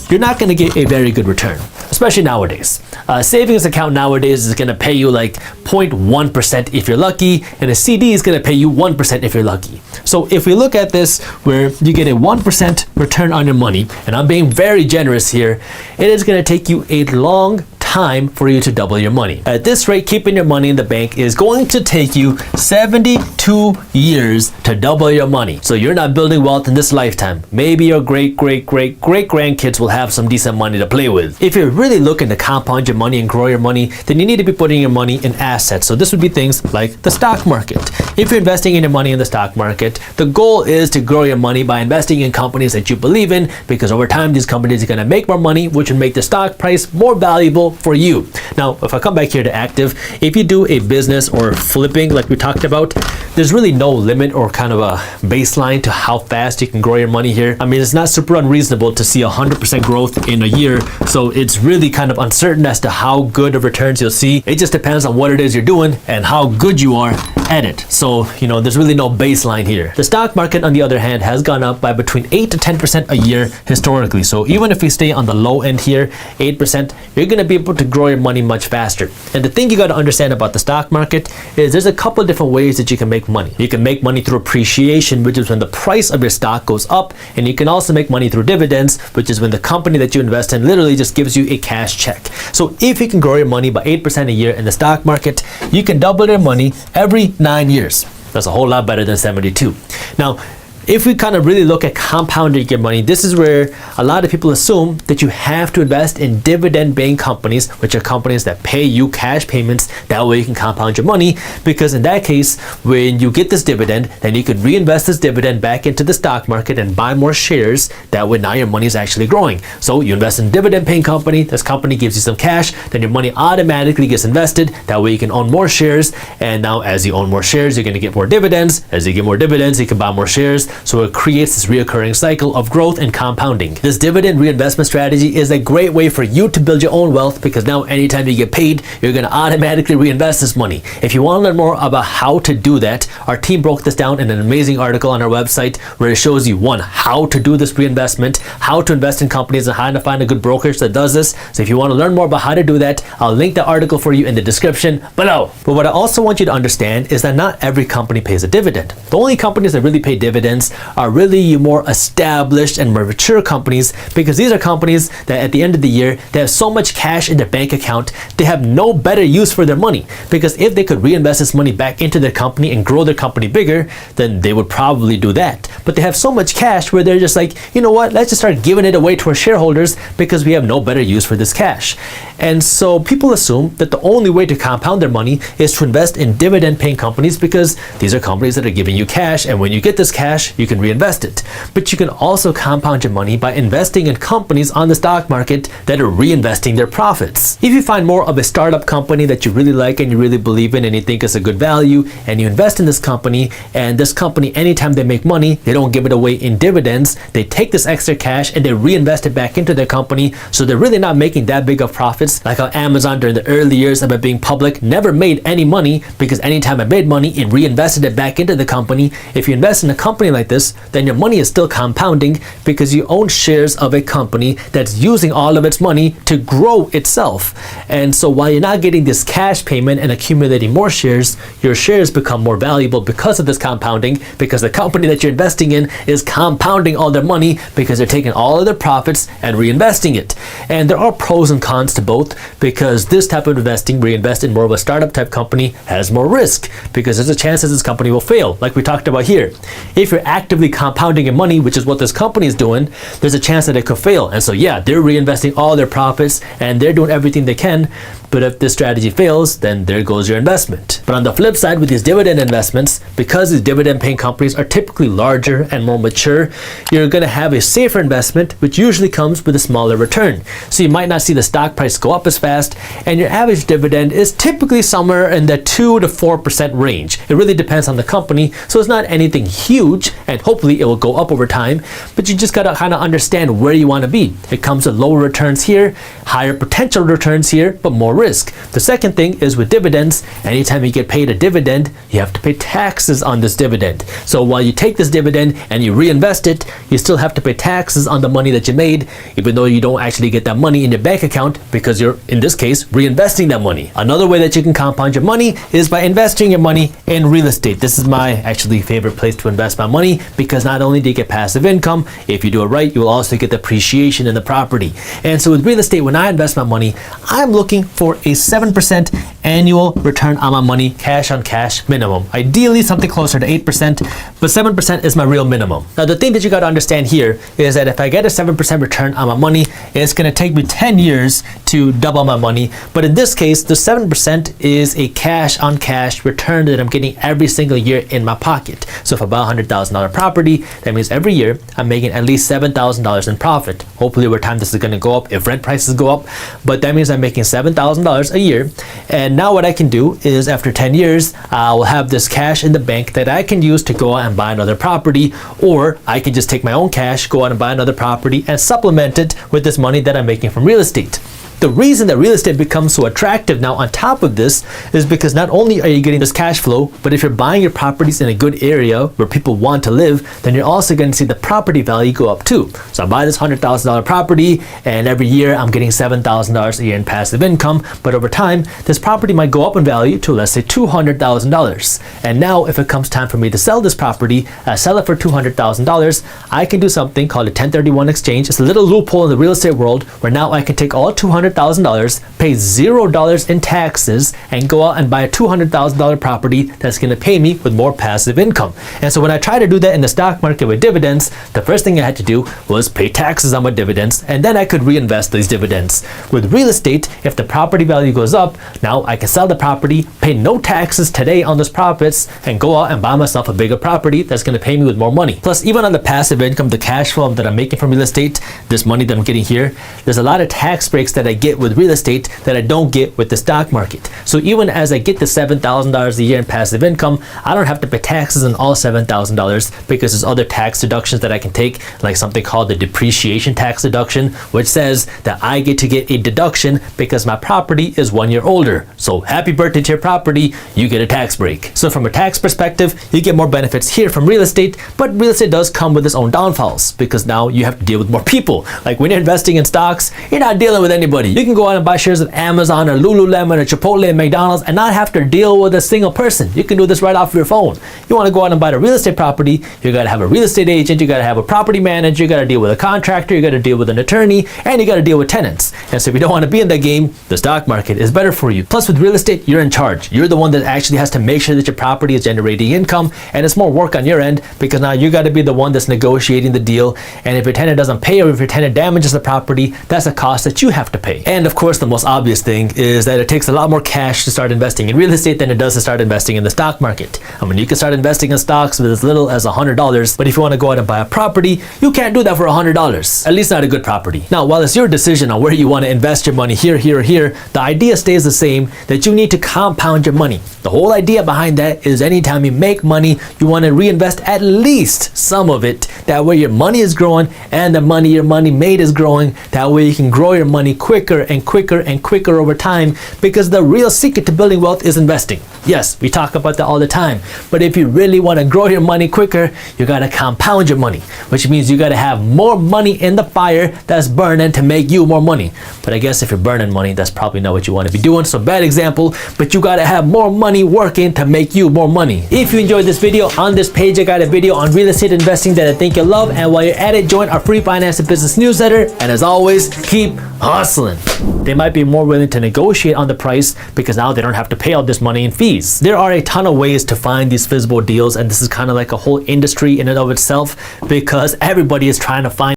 you're not going to get a very good return. especially nowadays. A savings account nowadays is going to pay you like 0.1% if you're lucky, and a CD is going to pay you 1% if you're lucky. So if we look at this where you get a 1% return on your money, and I'm being very generous here, it is going to take you a long time for you to double your money. At this rate, keeping your money in the bank is going to take you 72 years to double your money. So you're not building wealth in this lifetime. Maybe your great grandkids will have some decent money to play with. If you're really looking to compound your money and grow your money, then you need to be putting your money in assets. So this would be things like the stock market. If you're investing in your money in the stock market, the goal is to grow your money by investing in companies that you believe in, because over time these companies are going to make more money, which will make the stock price more valuable for you. Now, if I come back here to active, if you do a business or flipping like we talked about, there's really no limit or kind of a baseline to how fast you can grow your money here. I mean, it's not super unreasonable to see 100% growth in a year, so it's really kind of uncertain as to how good of returns you'll see. It just depends on what it is you're doing and how good you are at it. So, there's really no baseline here. The stock market, on the other hand, has gone up by between 8 to 10% a year historically. So even if we stay on the low end here, 8%, you're going to be able to grow your money much faster. And the thing you got to understand about the stock market is there's a couple of different ways that you can make money. You can make money through appreciation, which is when the price of your stock goes up, and you can also make money through dividends, which is when the company that you invest in literally just gives you a cash check. So if you can grow your money by 8% a year in the stock market, you can double your money every 9 years. That's a whole lot better than 72. Now, if we kind of really look at compounding your money, this is where a lot of people assume that you have to invest in dividend-paying companies, which are companies that pay you cash payments. That way you can compound your money, because in that case, when you get this dividend, then you could reinvest this dividend back into the stock market and buy more shares. That way now your money is actually growing. So you invest in a dividend-paying company, this company gives you some cash, then your money automatically gets invested. That way you can own more shares, and now as you own more shares, you're going to get more dividends. As you get more dividends, you can buy more shares. So it creates this reoccurring cycle of growth and compounding. This dividend reinvestment strategy is a great way for you to build your own wealth, because now anytime you get paid, you're going to automatically reinvest this money. If you want to learn more about how to do that, our team broke this down in an amazing article on our website where it shows you, one, how to do this reinvestment, how to invest in companies, and how to find a good brokerage that does this. So if you want to learn more about how to do that, I'll link the article for you in the description below. But what I also want you to understand is that not every company pays a dividend. The only companies that really pay dividends are really more established and more mature companies, because these are companies that at the end of the year, they have so much cash in their bank account, they have no better use for their money, because if they could reinvest this money back into their company and grow their company bigger, then they would probably do that. But they have so much cash where they're just like, you know what, let's just start giving it away to our shareholders because we have no better use for this cash. And so people assume that the only way to compound their money is to invest in dividend-paying companies, because these are companies that are giving you cash, and when you get this cash, you can reinvest it. But you can also compound your money by investing in companies on the stock market that are reinvesting their profits. If you find more of a startup company that you really like and you really believe in and you think is a good value, and you invest in this company, and this company, anytime they make money, they don't give it away in dividends, they take this extra cash and they reinvest it back into their company, so they're really not making that big of profits. Like how Amazon during the early years of it being public never made any money, because anytime it made money, it reinvested it back into the company. If you invest in a company like this, then your money is still compounding, because you own shares of a company that's using all of its money to grow itself. And so while you're not getting this cash payment and accumulating more shares, your shares become more valuable because of this compounding, because the company that you're investing in is compounding all their money, because they're taking all of their profits and reinvesting it. And there are pros and cons to both, because this type of investing, reinvest in more of a startup type company, has more risk, because there's a chance that this company will fail, like we talked about here. If you're actively compounding your money, which is what this company is doing, there's a chance that it could fail. And so yeah, they're reinvesting all their profits and they're doing everything they can, but if this strategy fails, then there goes your investment. But on the flip side, with these dividend investments, because these dividend paying companies are typically larger and more mature, you're going to have a safer investment, which usually comes with a smaller return. So you might not see the stock price go up as fast, and your average dividend is typically somewhere in the 2 to 4% range. It really depends on the company, so it's not anything huge, and hopefully it will go up over time. But you just gotta kind of understand where you want to be. It comes with lower returns here, higher potential returns here, but more risk. The second thing is with dividends, anytime you get paid a dividend, you have to pay taxes on this dividend. So while you take this dividend and you reinvest it, you still have to pay taxes on the money that you made, even though you don't actually get that money in your bank account because you're, in this case, reinvesting that money. Another way that you can compound your money is by investing your money in real estate. This is my actually favorite place to invest my money because not only do you get passive income, if you do it right, you will also get the appreciation in the property. And so with real estate, when I invest my money, I'm looking for a 7% annual return on my money, cash on cash minimum. Ideally something closer to 8%, but 7% is my real minimum. Now the thing that you got to understand here is that if I get a 7% return on my money, it's going to take me 10 years to double my money. But in this case, the 7% is a cash on cash return that I'm getting every single year in my pocket. So if I buy a $100,000 property, that means every year I'm making at least $7,000 in profit. Hopefully over time this is going to go up if rent prices go up, but that means I'm making $7,000 a year. And now what I can do is after 10 years, I will have this cash in the bank that I can use to go out and buy another property, or I can just take my own cash, go out and buy another property and supplement it with this money that I'm making from real estate. The reason that real estate becomes so attractive now on top of this is because not only are you getting this cash flow, but if you're buying your properties in a good area where people want to live, then you're also going to see the property value go up too. So I buy this $100,000 property and every year I'm getting $7,000 a year in passive income, but over time this property might go up in value to, let's say, $200,000. And now if it comes time for me to sell this property, I sell it for $200,000, I can do something called a 1031 exchange. It's a little loophole in the real estate world where now I can take all $200,000, pay $0 in taxes, and go out and buy a $200,000 property that's going to pay me with more passive income. And so when I try to do that in the stock market with dividends, the first thing I had to do was pay taxes on my dividends, and then I could reinvest these dividends. With real estate, if the property value goes up, now I can sell the property, pay no taxes today on those profits, and go out and buy myself a bigger property that's going to pay me with more money. Plus, even on the passive income, the cash flow that I'm making from real estate, this money that I'm getting here, there's a lot of tax breaks that I get with real estate that I don't get with the stock market. So even as I get the $7,000 a year in passive income, I don't have to pay taxes on all $7,000 because there's other tax deductions that I can take, like something called the depreciation tax deduction, which says that I get to get a deduction because my property is 1 year older. So happy birthday to your property, you get a tax break. So from a tax perspective, you get more benefits here from real estate, but real estate does come with its own downfalls because now you have to deal with more people. Like when you're investing in stocks, you're not dealing with anybody. You can go out and buy shares of Amazon or Lululemon or Chipotle and McDonald's and not have to deal with a single person. You can do this right off your phone. You want to go out and buy a real estate property, you got to have a real estate agent, you got to have a property manager, you got to deal with a contractor, you got to deal with an attorney, and you got to deal with tenants. And so if you don't want to be in that game, the stock market is better for you. Plus with real estate, you're in charge. You're the one that actually has to make sure that your property is generating income, and it's more work on your end because now you got to be the one that's negotiating the deal. And if your tenant doesn't pay or if your tenant damages the property, that's a cost that you have to pay. And of course, the most obvious thing is that it takes a lot more cash to start investing in real estate than it does to start investing in the stock market. I mean, you can start investing in stocks with as little as $100, but if you want to go out and buy a property, you can't do that for $100, at least not a good property. Now, while it's your decision on where you want to invest your money here, here, or here, the idea stays the same, that you need to compound your money. The whole idea behind that is anytime you make money, you want to reinvest at least some of it. That way your money is growing and the money your money made is growing. That way you can grow your money quicker and quicker and quicker over time, because the real secret to building wealth is investing. Yes, we talk about that all the time, but if you really want to grow your money quicker, you got to compound your money, which means you got to have more money in the fire that's burning to make you more money. But I guess if you're burning money, that's probably not what you want to be doing, so bad example, but you got to have more money working to make you more money. If you enjoyed this video, on this page I got a video on real estate investing that I think you'll love, and while you're at it, join our free finance and business newsletter, and as always, keep hustling. They might be more willing to negotiate on the price because now they don't have to pay all this money in fees. There are a ton of ways to find these feasible deals, and this is kind of like a whole industry in and of itself because everybody is trying to find